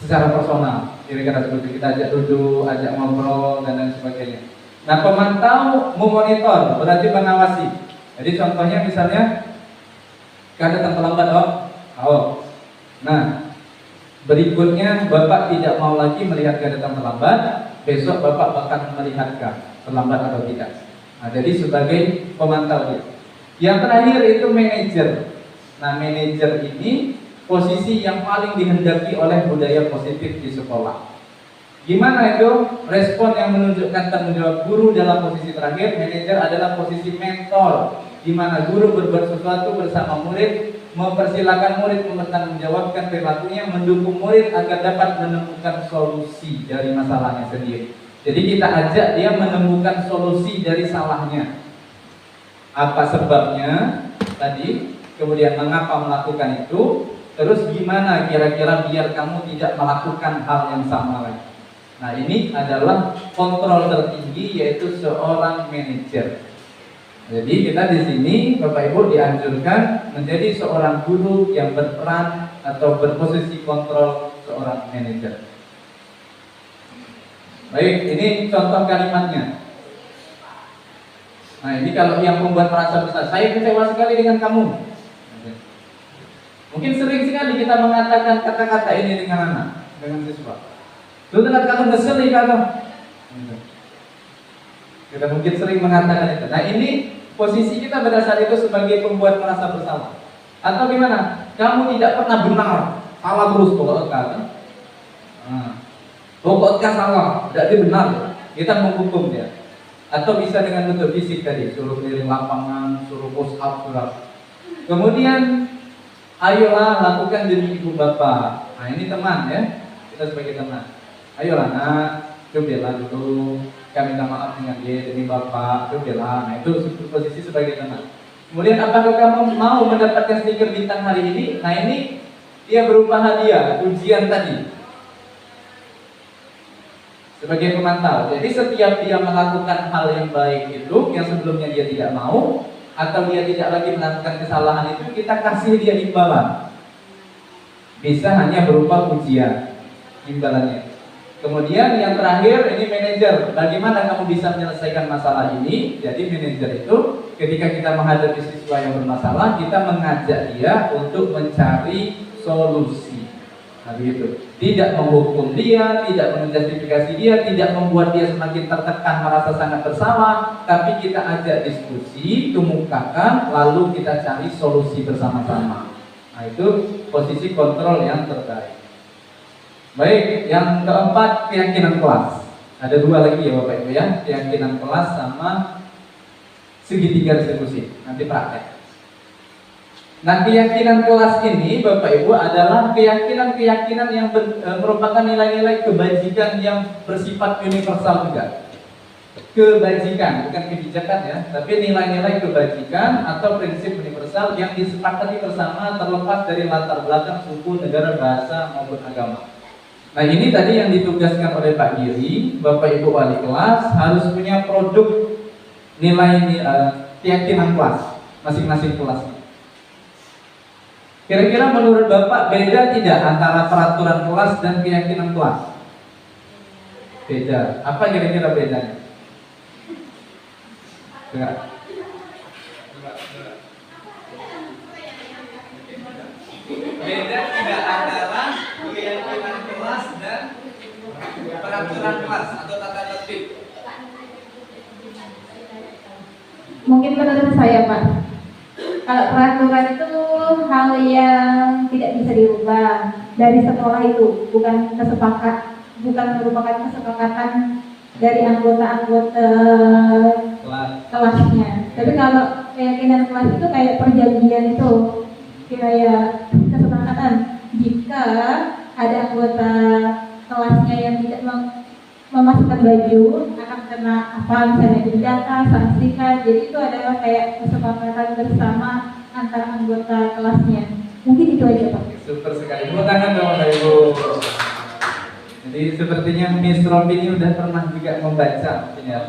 secara personal, kira-kira seperti kita ajak duduk, ajak ngobrol dan lain sebagainya. Nah, pemantau memonitor, berarti mengawasi. Jadi contohnya misalnya kada datang terlambat, Nah, berikutnya Bapak tidak mau lagi melihat kada datang terlambat. Besok Bapak akan melihatkan terlambat atau tidak. Nah, jadi sebagai pemantau dia. Yang terakhir itu manajer. Nah, manajer ini posisi yang paling dihendaki oleh budaya positif di sekolah. Gimana itu? Respon yang menunjukkan tanggung jawab guru dalam posisi terakhir. Manajer adalah posisi mentor, di mana guru berbuat sesuatu bersama murid, mempersilahkan murid mempertanggungjawabkan perilakunya, mendukung murid agar dapat menemukan solusi dari masalahnya sendiri. Jadi kita ajak dia menemukan solusi dari salahnya. Apa sebabnya tadi, kemudian mengapa melakukan itu, terus gimana kira-kira biar kamu tidak melakukan hal yang sama lagi. Nah, ini adalah kontrol tertinggi, yaitu seorang manajer. Jadi kita di sini Bapak Ibu dianjurkan menjadi seorang guru yang berperan atau berposisi kontrol seorang manajer. Baik, ini contoh kalimatnya. Nah, ini kalau yang membuat merasa bersalah, saya kecewa sekali dengan kamu. Mungkin sering sekali kita mengatakan kata-kata ini dengan anak, dengan siswa. Lu dengar kamu ngeselin kamu. Kita mungkin sering mengatakan itu. Nah, ini posisi kita pada saat itu sebagai pembuat merasa bersalah. Atau gimana? Kamu tidak pernah benar, salah terus pokoknya. Pokoknya salah, berarti benar. Kita menghukum dia. Atau bisa dengan bentuk fisik tadi, suruh keliling lapangan, suruh push up, kemudian ayolah lakukan demi ibu bapak. Nah, ini teman ya, kita sebagai teman. Ayolah nak, cobalah dulu, kami minta maaf dengan dia demi bapak, cobalah. Nah, itu posisi sebagai teman. Kemudian apakah kamu mau mendapatkan stiker bintang hari ini? Nah, ini dia berupa hadiah, ujian tadi. Sebagai pemantau. Jadi setiap dia melakukan hal yang baik itu, yang sebelumnya dia tidak mau, atau dia tidak lagi melakukan kesalahan itu, kita kasih dia imbalan. Bisa hanya berupa ujian imbalannya. Kemudian yang terakhir ini manajer. Bagaimana kamu bisa menyelesaikan masalah ini? Jadi manajer itu ketika kita menghadapi siswa yang bermasalah, kita mengajak dia untuk mencari solusi. Nah, begitu. Tidak menghukum dia, tidak menjustifikasi dia, tidak membuat dia semakin tertekan merasa sangat bersalah, tapi kita ajak diskusi, kemukakan, lalu kita cari solusi bersama-sama. Nah, itu posisi kontrol yang terbaik. Baik, yang keempat, keyakinan kelas. Ada dua lagi ya Bapak Ibu ya, keyakinan kelas sama segitiga diskusi. Nanti praktek. Nah, keyakinan kelas ini Bapak Ibu adalah keyakinan-keyakinan yang merupakan nilai-nilai kebajikan yang bersifat universal juga. Kebajikan, bukan kebijakan ya, tapi nilai-nilai kebajikan atau prinsip universal yang disepakati bersama terlepas dari latar belakang suku, negara, bahasa maupun agama. Nah, ini tadi yang ditugaskan oleh Pak Giri, Bapak Ibu wali kelas harus punya produk nilai keyakinan kelas masing-masing kelas. Kira-kira menurut Bapak beda tidak antara peraturan kelas dan keyakinan kelas? Beda. Apa kira-kira bedanya? Enggak. Beda tidak antara keyakinan kelas dan peraturan kelas atau tata tertib? Mungkin menurut saya Pak, kalau peraturan itu hal yang tidak bisa dirubah dari sekolah itu, bukan merupakan kesepakatan dari anggota-anggota kelasnya. Tapi kalau keyakinan kelas itu kayak perjanjian itu, kayak kesepakatan jika ada anggota kelasnya yang tidak memasukkan baju akan kena apa, misalnya didata, sanksikan. Jadi itu adalah kayak kesepakatan bersama antara anggota kelasnya. Mungkin itu aja Pak. Super sekali. Tepuk tangan dong Bapak Ibu. Jadi sepertinya Miss Robi ini udah pernah juga membaca, ya.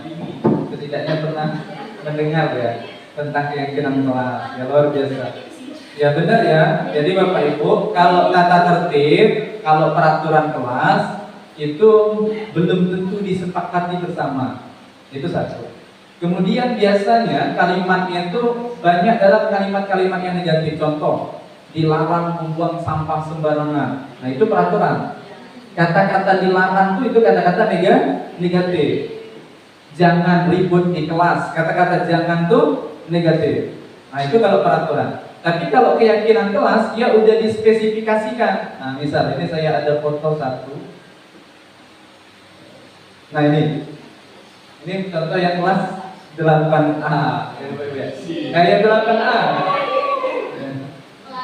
Setidaknya pernah mendengar ya tentang keyakinan kelas. Ya luar biasa. Ya benar ya. Jadi Bapak Ibu, kalau tata tertib, kalau peraturan kelas itu belum tentu disepakati bersama. Itu satu. Kemudian biasanya kalimatnya itu banyak dalam kalimat-kalimat yang negatif. Contoh, dilarang membuang sampah sembarangan. Nah, itu peraturan. Kata-kata dilarang itu kata-kata negatif. Jangan ribut di kelas. Kata-kata jangan tuh negatif. Nah, itu kalau peraturan. Tapi kalau keyakinan kelas, ya udah dispesifikasikan. Nah, misal ini saya ada foto satu. Nah, ini contoh yang kelas 8A. Nah, yang 8A.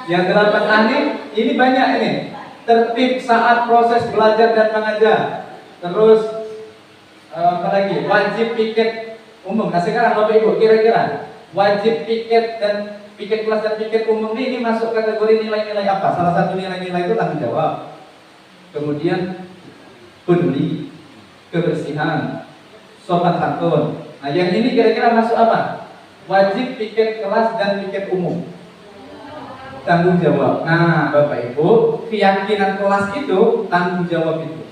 Yang 8A ini banyak ini. Tertib saat proses belajar dan mengajar. Terus apa lagi? Wajib piket umum. Nah, sekarang Bapak Ibu kira-kira wajib piket dan piket kelas dan piket umum ini masuk kategori nilai-nilai apa? Salah satu nilai-nilai itu tanggung jawab. Kemudian peduli, kebersihan, sopan santun. Nah, yang ini kira-kira masuk apa? Wajib piket kelas dan piket umum. Tanggung jawab. Nah, Bapak Ibu, keyakinan kelas itu tanggung jawab itu.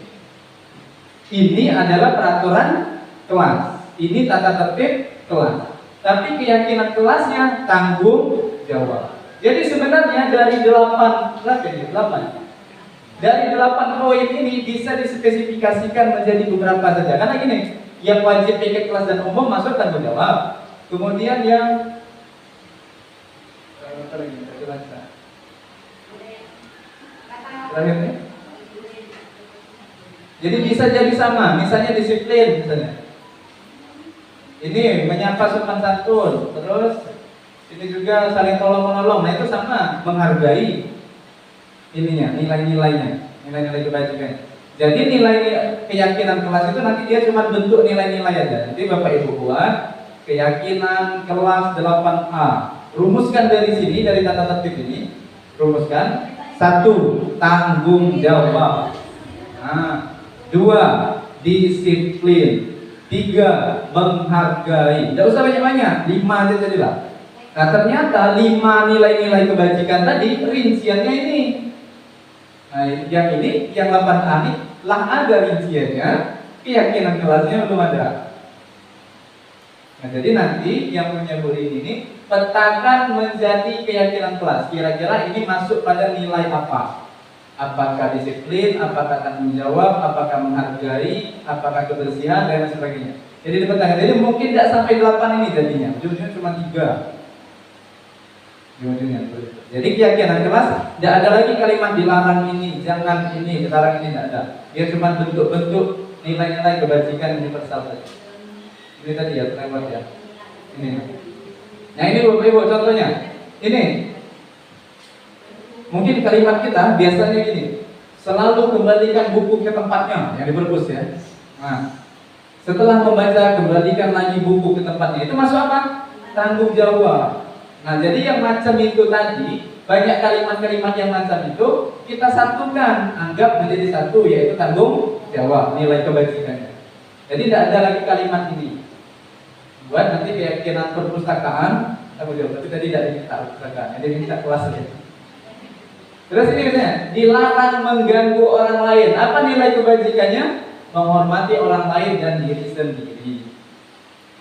Ini adalah peraturan kelas. Ini tata tertib kelas. Tapi keyakinan kelasnya tanggung jawab. Jadi sebenarnya dari 8 dari 8 poin ini bisa dispesifikasikan menjadi beberapa saja. Karena gini, yang wajib piket kelas dan umum masuk tanggung jawab. Kemudian yang terakhir. Jadi bisa jadi sama, misalnya disiplin misalnya. Ini menyapa sopan santun, terus ini juga saling tolong menolong. Nah, itu sama, menghargai ininya, nilai-nilai kebajikan. Jadi nilai keyakinan kelas itu nanti dia cuma bentuk nilai-nilai aja. Jadi Bapak Ibu buat keyakinan kelas 8A. Rumuskan dari sini, dari tata tertib ini. Rumuskan. 1. Tanggung jawab. Nah, 2. Disiplin. 3. Menghargai. Tidak usah banyak-banyak, 5 aja jadilah. Nah, ternyata 5 nilai-nilai kebajikan tadi rinciannya ini. Nah, yang ini, yang 8A ini lah ada rinciannya, keyakinan kelasnya belum ada. Nah, jadi nanti yang punya Bu Rini ini petakan menjadi keyakinan kelas. Kira-kira ini masuk pada nilai apa? Apakah disiplin, apakah tanggung jawab, apakah menghargai, apakah kebersihan, dan lain sebagainya. Jadi dipetakan. Jadi mungkin tidak sampai 8 ini jadinya. Ujungnya cuma 3. Jadi keyakinan kelas tidak ada lagi kalimat dilarang ini, jangan ini, dilarang ini, tidak ada. Dia cuma bentuk-bentuk nilai-nilai kebajikan universal saja. Ini tadi ya, terlewat ya. Ini. Nah ini Bapak Ibu contohnya. Ini. Mungkin kalimat kita biasanya gini. Selalu kembalikan buku ke tempatnya, yang di perpus ya. Nah, setelah membaca kembalikan lagi buku ke tempatnya. Itu masuk apa? Tanggung jawab. Nah, jadi yang macam itu tadi, banyak kalimat-kalimat yang macam itu kita satukan, anggap menjadi satu, yaitu tanggung jawab, nilai kebajikannya. Jadi tidak ada lagi kalimat ini. Buat nanti keyakinan perpustakaan, tanggung jawab. Tapi tadi tidak diminta perpustakaan, jadi minta kelas saja. Terus ini misalnya, dilarang mengganggu orang lain. Apa nilai kebajikannya? Menghormati orang lain dan diri sendiri.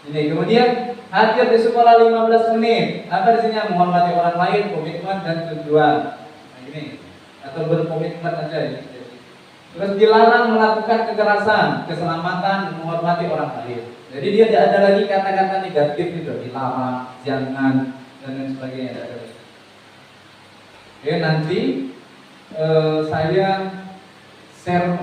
Ini kemudian hadir di sekolah 15 menit. Apa di sini? Menghormati orang lain, komitmen dan tujuan. Nah, ini atau berkomitmen aja ini. Terus dilarang melakukan kekerasan, keselamatan, menghormati orang lain. Jadi dia tidak ada lagi kata-kata negatif itu, dilarang, jangan dan lain sebagainya. Tidak ada. Oke, nanti saya share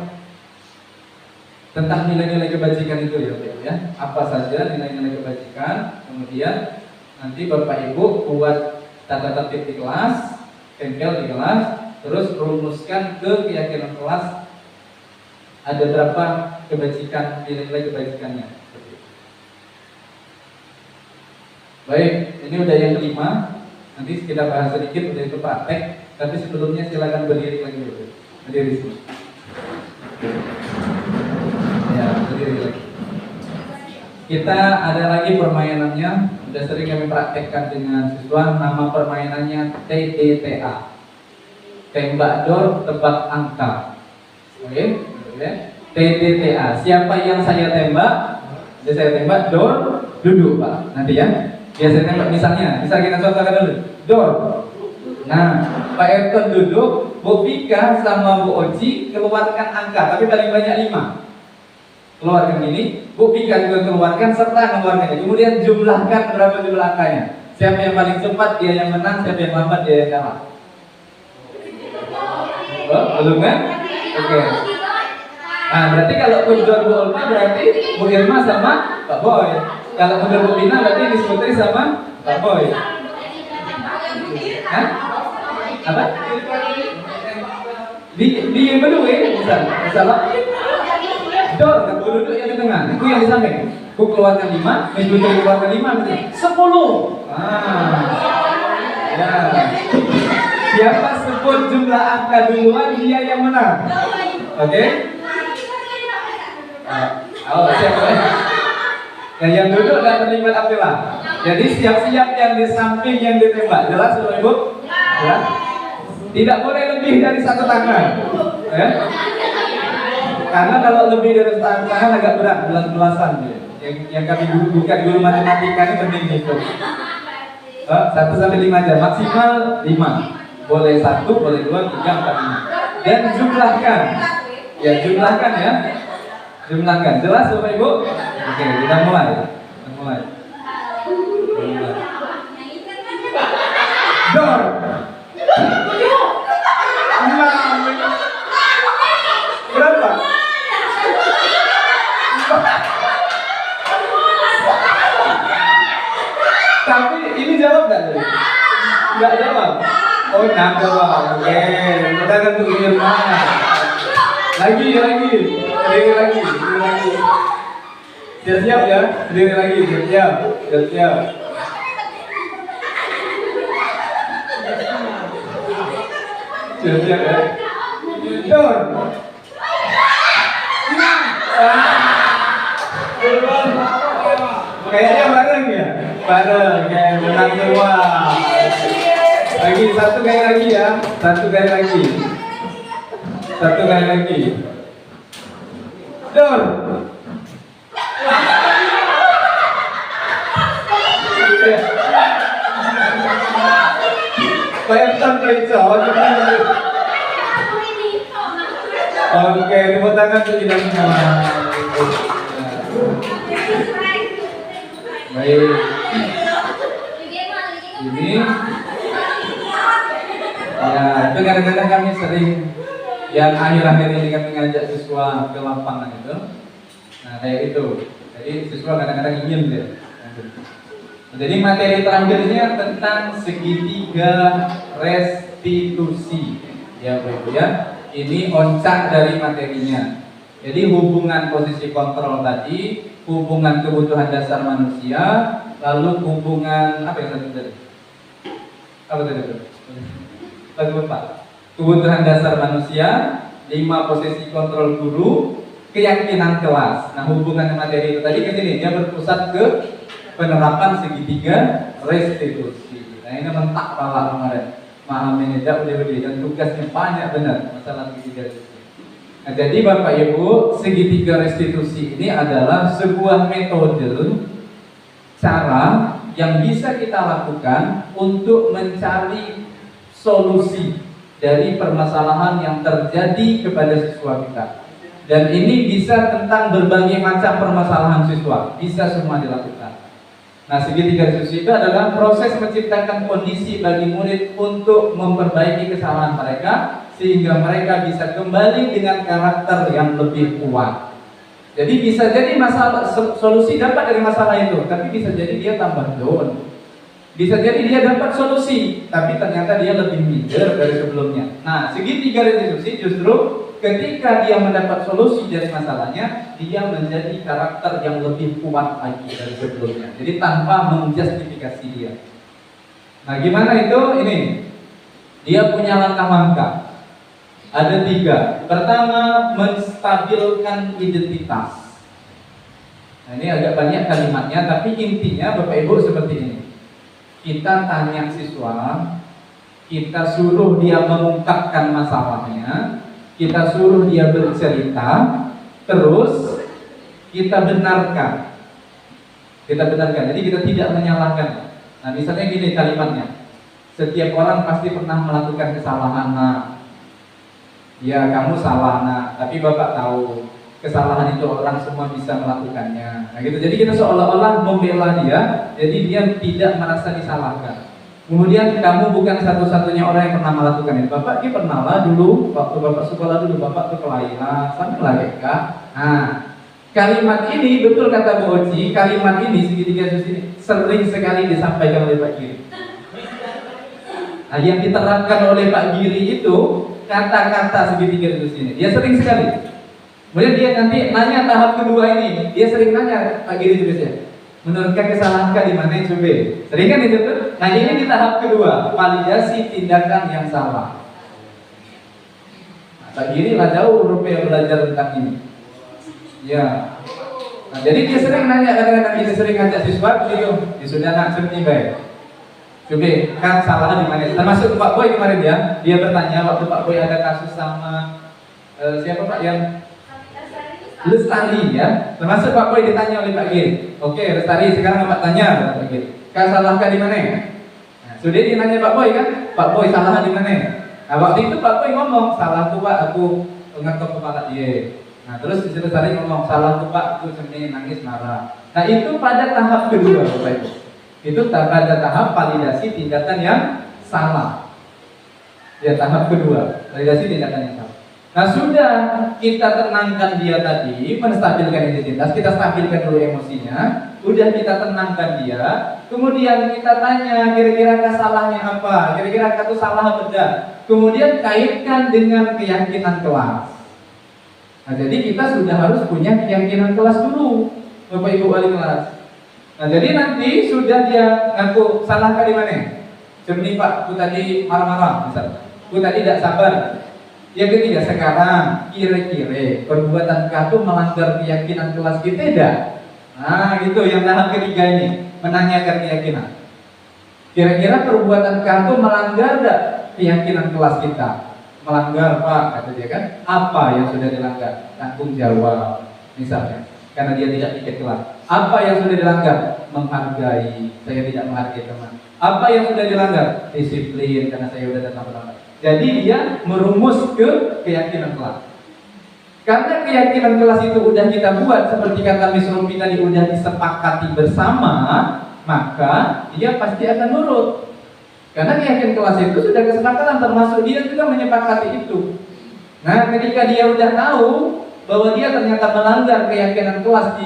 tentang nilai-nilai kebajikan itu ya. Apa saja nilai-nilai kebajikan. Kemudian nanti Bapak Ibu buat tata tertib di kelas, tempel di kelas, terus rumuskan ke keyakinan kelas ada berapa kebajikan, nilai-nilai kebajikannya. Baik, ini udah yang kelima. Nanti kita bahas sedikit udah itu praktek. Tapi sebelumnya silakan berdiri lagi dulu. Berdiri sini. Ya, berdiri lagi. Kita ada lagi permainannya. Sudah sering kami praktekkan dengan siswa. Nama permainannya TDTA. Tembak dor, tebak angka. Oke? TDTA. Siapa yang saya tembak? Saya tembak dor, duduk Pak. Nanti ya. Biasanya tembak misalnya. Bisa kita contohkan dulu. Dor. Nah, Pak Erton duduk, Bu Vika sama Bu Oji keluarkan angka, tapi paling banyak 5. Keluarkan ini, Bu Vika juga keluarkan serta mengeluarkannya. Kemudian jumlahkan berapa jumlah angkanya. Siapa yang paling cepat dia yang menang, siapa yang lambat dia yang kalah. Oh, belum kan? Oke. Nah, berarti kalau kunjur Bu Ulma berarti Bu Irma sama Pak Boy. Kalau kunjur Bu Bina berarti disebutnya sama Pak Boy. Hah? Apa? Di yang berdua misalnya dor, kan duduk yang di tengah, itu yang di samping. Ku keluarkan 5, Miss Putri keluarkan 5, 10. Ya. Siapa sebut jumlah angka duluan dia yang menang. Oke? Oh, siapa? Yang duduk dan terlibat apilah. Jadi siap-siap yang di samping yang ditembak. Jelas Bapak Ibu? Ya. Tidak boleh lebih dari 1 tangan. Ya. Karena kalau lebih dari 1 tangan agak berat, belas-belasan. Yang kami bukan guru matematika ini penting gitu. 1 sampai 5 aja, maksimal 5. Boleh 1, boleh 2, 3, 4, 5. Dan jumlahkan. Ya, jumlahkan ya. Jumlahkan. Jelas Bapak Ibu? Oke, kita mulai. Dor. Berapa? Tapi ini jawab nggak tadi? Nggak jawab. Oh, nggak jawab. Oke, kita akan tunggu Irma. Lagi. Siap-siap ya. Berdiri lagi. Siap-siap. Siap-siap ya. Dor. Kayaknya bareng ya. Bareng kayak menang semua. Lagi 1 kali lagi ya. 1 kali lagi. Dor. Kelihatan Rachel. Oke, tepuk tangan untuk kita semua. Baik. Ini ya, itu kadang-kadang kami sering yang akhir-akhir ini kami ngajak siswa ke lapangan itu. Nah, kayak itu. Jadi siswa kadang-kadang ingin deh. Jadi materi terakhirnya tentang segitiga restitusi. Ya, Bapak ya. Ini oncak dari materinya. Jadi hubungan posisi kontrol tadi, hubungan kebutuhan dasar manusia, lalu hubungan apa yang satu tadi? Apa tadi? Lagi lupa. Kebutuhan dasar manusia, 5 posisi kontrol guru, keyakinan kelas. Nah, hubungan materi itu tadi ke sini dia berpusat ke penerapan segitiga restitusi. Nah, ini mentak pala kemarin. Mahamin tidak udah dan tugasnya banyak benar masalah segitiga restitusi. Nah, jadi Bapak Ibu, segitiga restitusi ini adalah sebuah metode cara yang bisa kita lakukan untuk mencari solusi dari permasalahan yang terjadi kepada siswa kita. Dan ini bisa tentang berbagai macam permasalahan siswa, bisa semua dilakukan. Nah, segitiga restitusi itu adalah proses menciptakan kondisi bagi murid untuk memperbaiki kesalahan mereka sehingga mereka bisa kembali dengan karakter yang lebih kuat. Jadi bisa jadi masalah solusi dapat dari masalah itu, tapi bisa jadi dia tambah down. Bisa jadi dia dapat solusi, tapi ternyata dia lebih minder dari sebelumnya. Nah, segitiga restitusi justru ketika dia mendapat solusi dari masalahnya, dia menjadi karakter yang lebih kuat lagi dari sebelumnya. Jadi tanpa menjustifikasi dia. Nah, gimana itu? Ini dia punya langkah-langkah. Ada 3. Pertama, menstabilkan identitas. Nah, ini agak banyak kalimatnya, tapi intinya Bapak Ibu seperti ini. Kita tanya siswa, kita suruh dia mengungkapkan masalahnya, kita suruh dia bercerita, terus kita benarkan. Kita benarkan, jadi kita tidak menyalahkan. Nah, misalnya gini kalimatnya. Setiap orang pasti pernah melakukan kesalahan, nah. Ya, kamu salah, nah. Tapi Bapak tahu kesalahan itu orang semua bisa melakukannya. Nah, gitu. Jadi kita seolah-olah membela dia, jadi dia tidak merasa disalahkan. Kemudian kamu bukan satu-satunya orang yang pernah melakukan itu. Bapak ini pernah lah dulu, waktu Bapak sekolah dulu, Bapak tuh kelainan, sampai lagi kak. Nah, kalimat ini betul kata Bu Oji, kalimat ini segitiga restitusi ini sering sekali disampaikan oleh Pak Giri. Nah, yang diterapkan oleh Pak Giri itu kata-kata segitiga restitusi ini. Dia sering sekali. Kemudian dia nanti nanya tahap kedua ini, dia sering nanya Pak Giri tulisnya. Menurut kesalahan di mana coba? Sering kan itu tuh? Nah, ini di tahap kedua, validasi tindakan yang salah. Nah, Pak Giri lah jauh rupanya belajar tentang ini. Ya. Nah, jadi dia sering nanya, kadang-kadang dia sering ngajak siswa gitu. Ya sudah nak sering baik. Coba kan salah di mana? Termasuk Pak Boy kemarin ya, dia bertanya waktu Pak Boy ada kasus sama siapa Pak yang Lestari ya, termasuk Pak Boy ditanya oleh Pak Giri. Oke, Lestari sekarang Pak tanya Pak Giri. Kau salahkah di mana? Nah, sudah dia nanya Pak Boy kan, Pak Boy salah di mana? Nah, waktu itu Pak Boy ngomong, salahku Pak, aku ngetok kepala dia. Nah, terus si Lestari ngomong, salahku Pak, aku sendiri nangis marah. Nah, itu pada tahap kedua Bapak Ibu. Itu pada tahap validasi tindakan yang salah. Ya, tahap kedua, validasi tindakan yang salah. Nah, sudah kita tenangkan dia tadi, menstabilkan identitas, kita stabilkan dulu emosinya, udah kita tenangkan dia, kemudian kita tanya kira-kira kesalahannya apa, kira-kira itu salah apa tidak, kemudian kaitkan dengan keyakinan kelas. Nah, jadi kita sudah harus punya keyakinan kelas dulu, Bapak Ibu wali kelas. Nah, jadi nanti sudah dia ngaku salah di mana? Seperti Pak, aku tadi marah-marah, misalnya, aku tadi tidak sabar. Yang ketiga, sekarang kira-kira perbuatan kau melanggar keyakinan kelas kita tidak? Nah, gitu yang tahap ketiga ini, menanyakan keyakinan. Kira-kira perbuatan kau melanggar tidak keyakinan kelas kita? Melanggar Pak, kata dia kan? Apa yang sudah dilanggar? Tanggung jawab. misalnya, karena dia tidak ikut kelas. Apa yang sudah dilanggar? Menghargai, saya tidak menghargai teman. Apa yang sudah dilanggar? Disiplin, karena saya sudah datang terlambat. Jadi dia merumus ke keyakinan kelas. Karena keyakinan kelas itu udah kita buat, seperti kata Miss Romi tadi, udah disepakati bersama, maka dia pasti akan nurut. Karena keyakinan kelas itu sudah kesepakatan, termasuk dia juga menyepakati itu. Nah, ketika dia udah tahu bahwa dia ternyata melanggar keyakinan kelas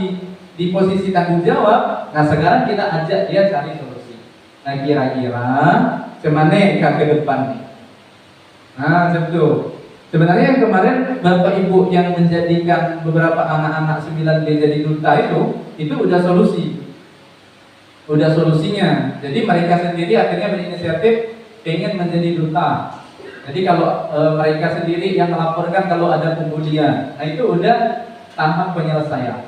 di posisi tanggung jawab, nah sekarang kita ajak dia cari solusi. Nah, kira-kira kemana ke depan nih? Nah, betul. Sebenarnya yang kemarin Bapak Ibu yang menjadikan beberapa anak-anak 9B jadi duta itu udah solusi. Udah solusinya. Jadi mereka sendiri akhirnya berinisiatif ingin menjadi duta. Jadi kalau mereka sendiri yang melaporkan kalau ada pembulian, nah itu udah tahap penyelesaian.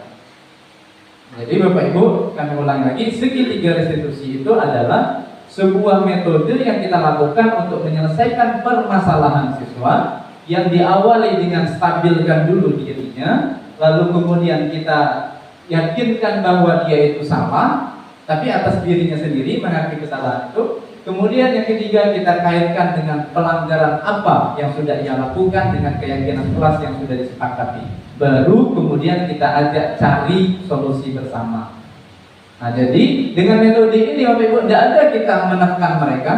Jadi Bapak Ibu, kami ulang lagi, segitiga restitusi itu adalah sebuah metode yang kita lakukan untuk menyelesaikan permasalahan siswa yang diawali dengan stabilkan dulu dirinya, lalu kemudian kita yakinkan bahwa dia itu salah, tapi atas dirinya sendiri mengakui kesalahan itu. Kemudian yang ketiga, kita kaitkan dengan pelanggaran apa yang sudah ia lakukan dengan keyakinan kelas yang sudah disepakati. Baru kemudian kita ajak cari solusi bersama. Nah, jadi dengan metode ini Bapak Ibu, tidak ada kita menekan mereka.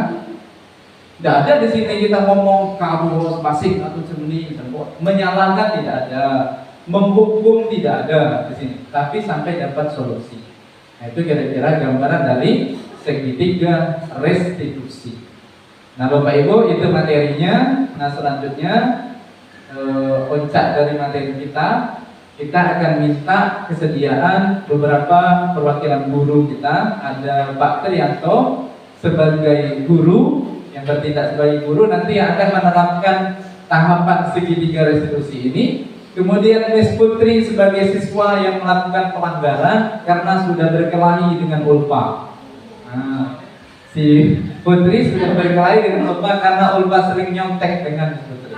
Tidak ada di sini kita ngomong kamu fasik atau sembunyi, menyalahkan tidak ada, menghukum tidak ada di sini, tapi sampai dapat solusi. Nah, itu kira-kira gambaran dari segitiga restitusi. Nah, Bapak Ibu, itu materinya. Nah, selanjutnya puncak dari materi kita akan minta kesediaan beberapa perwakilan guru kita. Ada Pak Trianto sebagai guru yang bertindak sebagai guru, nanti yang akan menerapkan tahapan segitiga restitusi ini. Kemudian Miss Putri sebagai siswa yang melakukan pelanggaran karena sudah berkelahi dengan Ulfa. Nah, si Putri sudah berkelahi dengan Ulfa karena Ulfa sering nyontek dengan Putri.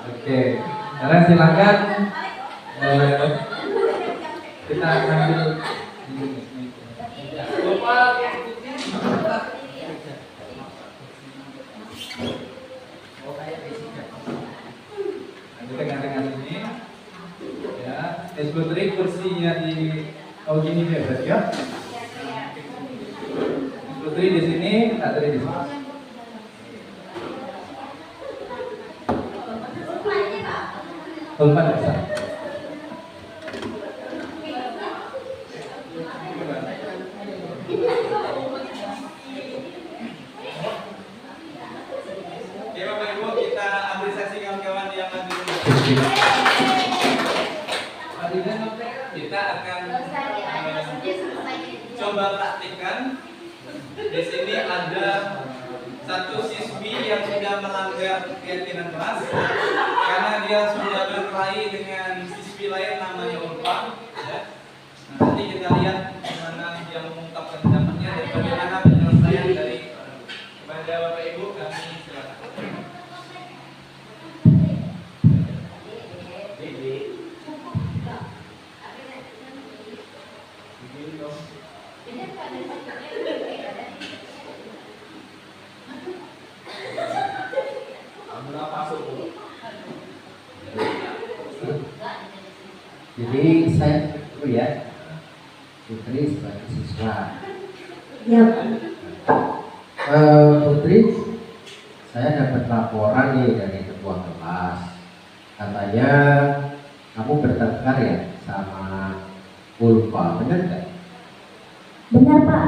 Oke, sekarang silakan kita ambil Ulfa. Tengah-tengah sini, ya. Miss Putri kursinya di gini deh, ya. Miss Putri di sini, Kak Tri di sini. Ulfa bisa. Kita akan coba praktikkan. Di sini ada satu siswi yang sudah melanggar keyakinan kelas karena dia sudah berkelahi dengan siswi lain namanya Ulfa. Ya. Nah, nanti kita lihat bagaimana dia mengungkapkan pendapatnya dan bagaimana penyelesaian dari kepada Bapak Ibu. Kami silakan. Jadi saya dulu ya, Putri sebagai siswa. Ya. Putri, saya dapat laporan nih dari ketua kelas. Katanya kamu bertengkar ya sama Ulfa, benar nggak? Benar Pak,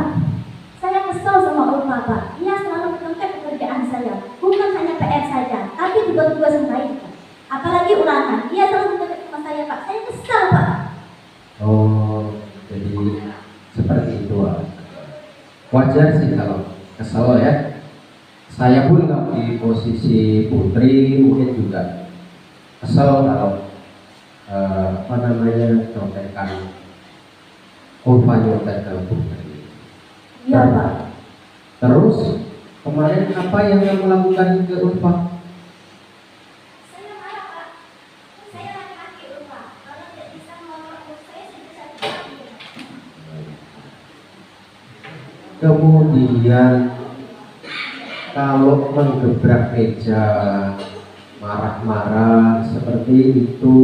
saya kesal sama Ulfa Pak. Ia selalu menuntut pekerjaan saya, bukan hanya PR saja, tapi juga tugas yang lain Pak. Apalagi ulangan, ia selalu menuntut sama saya Pak. Saya kesal Pak. Oh, jadi seperti itu. Wajar sih kalau kesal ya. Saya pun kalau di posisi Putri mungkin juga kesal kalau contekan Ulfa nyontek ke Putri. Iya Pak. Terus kemarin apa yang kamu lakukan ke Ulfa? Saya marah Pak. Saya laki-laki Ulfa. Kalau tidak bisa mengontrol kemudian kalau menggebrak meja, marah-marah seperti itu,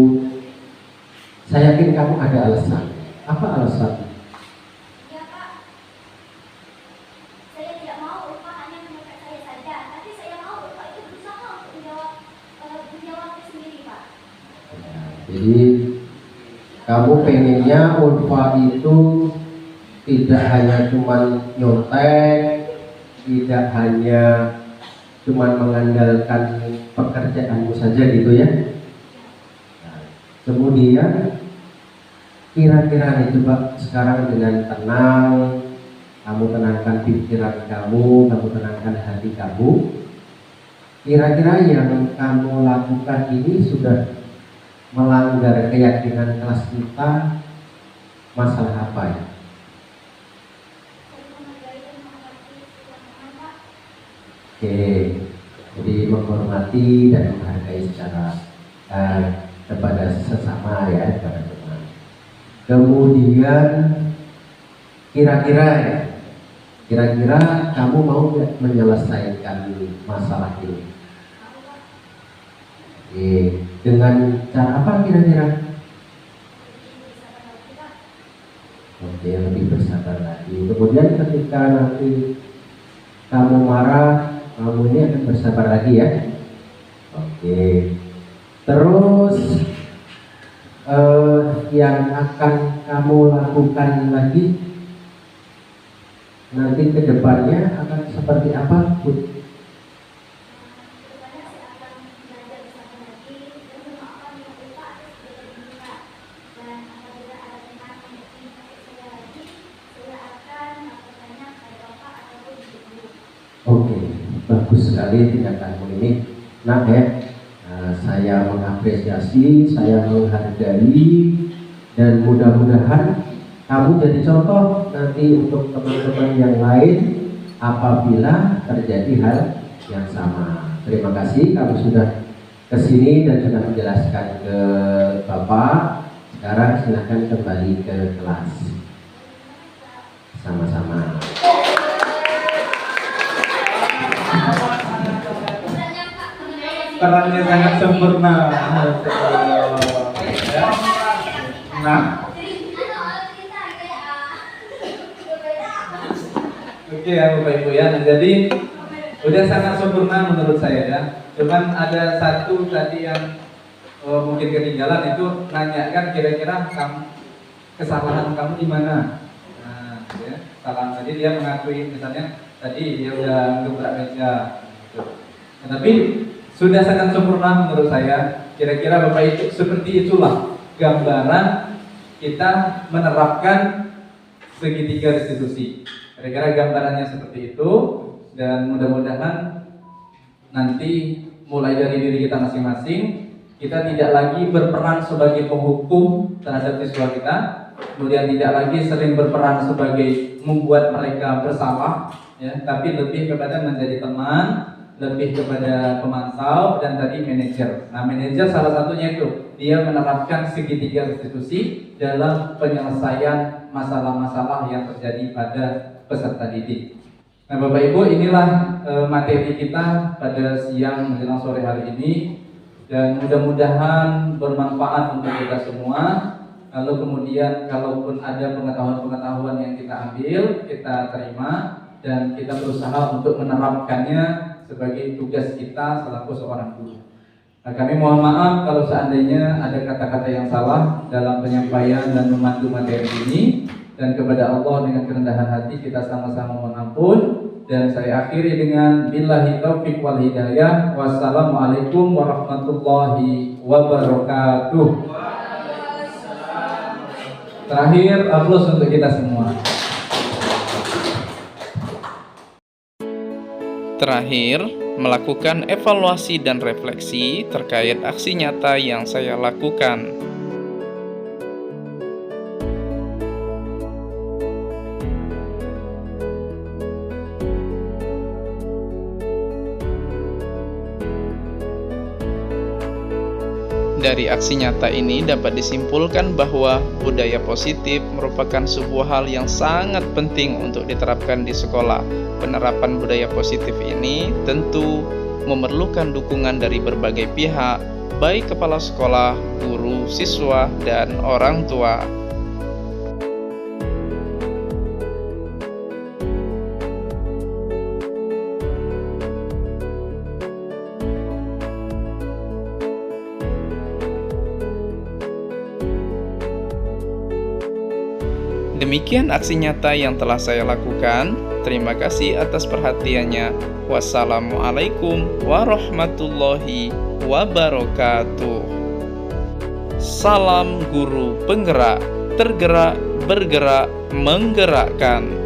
saya yakin kamu ada alasan. Apa alasan? Ya Pak, saya tidak mau Ulfa hanya menyebut saya saja, tapi saya mau Ulfa itu berusaha untuk menjawabnya sendiri Pak. Jadi kamu pengennya Ulfa itu tidak hanya cuman nyontek, tidak hanya cuman mengandalkan pekerjaanmu saja gitu ya. Nah, kemudian kira-kira nih coba sekarang dengan tenang, kamu tenangkan pikiran kamu tenangkan hati kamu. Kira-kira yang kamu lakukan ini sudah melanggar keyakinan kelas kita, masalah apa ya? Oke, jadi menghormati dan menghargai secara kepada sesama ya, kepada teman. Kemudian kira-kira kamu mau nggak menyelesaikan masalah ini? Oke, dengan cara apa kira-kira? Oke, lebih bersabar lagi. Kemudian ketika nanti kamu marah, kamu ini akan bersabar lagi ya. Oke. Terus yang akan kamu lakukan lagi nanti ke depannya akan seperti apa, Bu? Kedepannya saya akan belajar bersama lagi dan memaafkan yang Ulfa atas segala dosa. Dan apabila ada teman yang ingin saya lagi, saya akan melakukannya kepada Bapak ataupun Ibu. Oke, bagus sekali tindakanmu ini. Nah ya, saya mengapresiasi, saya menghargai, dan mudah-mudahan kamu jadi contoh nanti untuk teman-teman yang lain apabila terjadi hal yang sama. Terima kasih kamu sudah kesini dan sudah menjelaskan ke Bapak. Sekarang silahkan kembali ke kelas. Sama-sama. Perannya sangat sempurna. Ya. Nah, oke ya Bapak Ibu ya. Nah, jadi udah sangat sempurna menurut saya ya. Cuman ada satu tadi yang mungkin ketinggalan, itu nanyakan kira-kira kesalahan kamu di mana. Nah, ya, salah tadi dia mengakui misalnya tadi dia udah gebrak meja. Gitu. Nah, tapi sudah sangat sempurna menurut saya. Kira-kira Bapak Ibu seperti itulah gambaran kita menerapkan segitiga restitusi. Kira-kira gambarannya seperti itu, dan mudah-mudahan nanti mulai dari diri kita masing-masing, kita tidak lagi berperan sebagai penghukum terhadap siswa kita, kemudian tidak lagi sering berperan sebagai membuat mereka bersalah, ya, tapi lebih kepada menjadi teman, lebih kepada pemantau, dan tadi manajer. Nah, manajer salah satunya itu dia menerapkan segitiga restitusi dalam penyelesaian masalah-masalah yang terjadi pada peserta didik. Nah, Bapak Ibu, inilah materi kita pada siang menjelang sore hari ini, dan mudah-mudahan bermanfaat untuk kita semua. Lalu kemudian kalaupun ada pengetahuan-pengetahuan yang kita ambil, kita terima dan kita berusaha untuk menerapkannya sebagai tugas kita selaku seorang guru. Nah, kami mohon maaf kalau seandainya ada kata-kata yang salah dalam penyampaian dan memandu materi ini, dan kepada Allah dengan kerendahan hati kita sama-sama mohon ampun. Dan saya akhiri dengan billahi taufiq wal hidayah. Wassalamualaikum warahmatullahi wabarakatuh. Terakhir, aplaus untuk kita semua. Terakhir, melakukan evaluasi dan refleksi terkait aksi nyata yang saya lakukan. Dari aksi nyata ini dapat disimpulkan bahwa budaya positif merupakan sebuah hal yang sangat penting untuk diterapkan di sekolah. Penerapan budaya positif ini tentu memerlukan dukungan dari berbagai pihak, baik kepala sekolah, guru, siswa, dan orang tua. Demikian aksi nyata yang telah saya lakukan. Terima kasih atas perhatiannya. Wassalamualaikum warahmatullahi wabarakatuh. Salam guru penggerak, tergerak, bergerak, menggerakkan.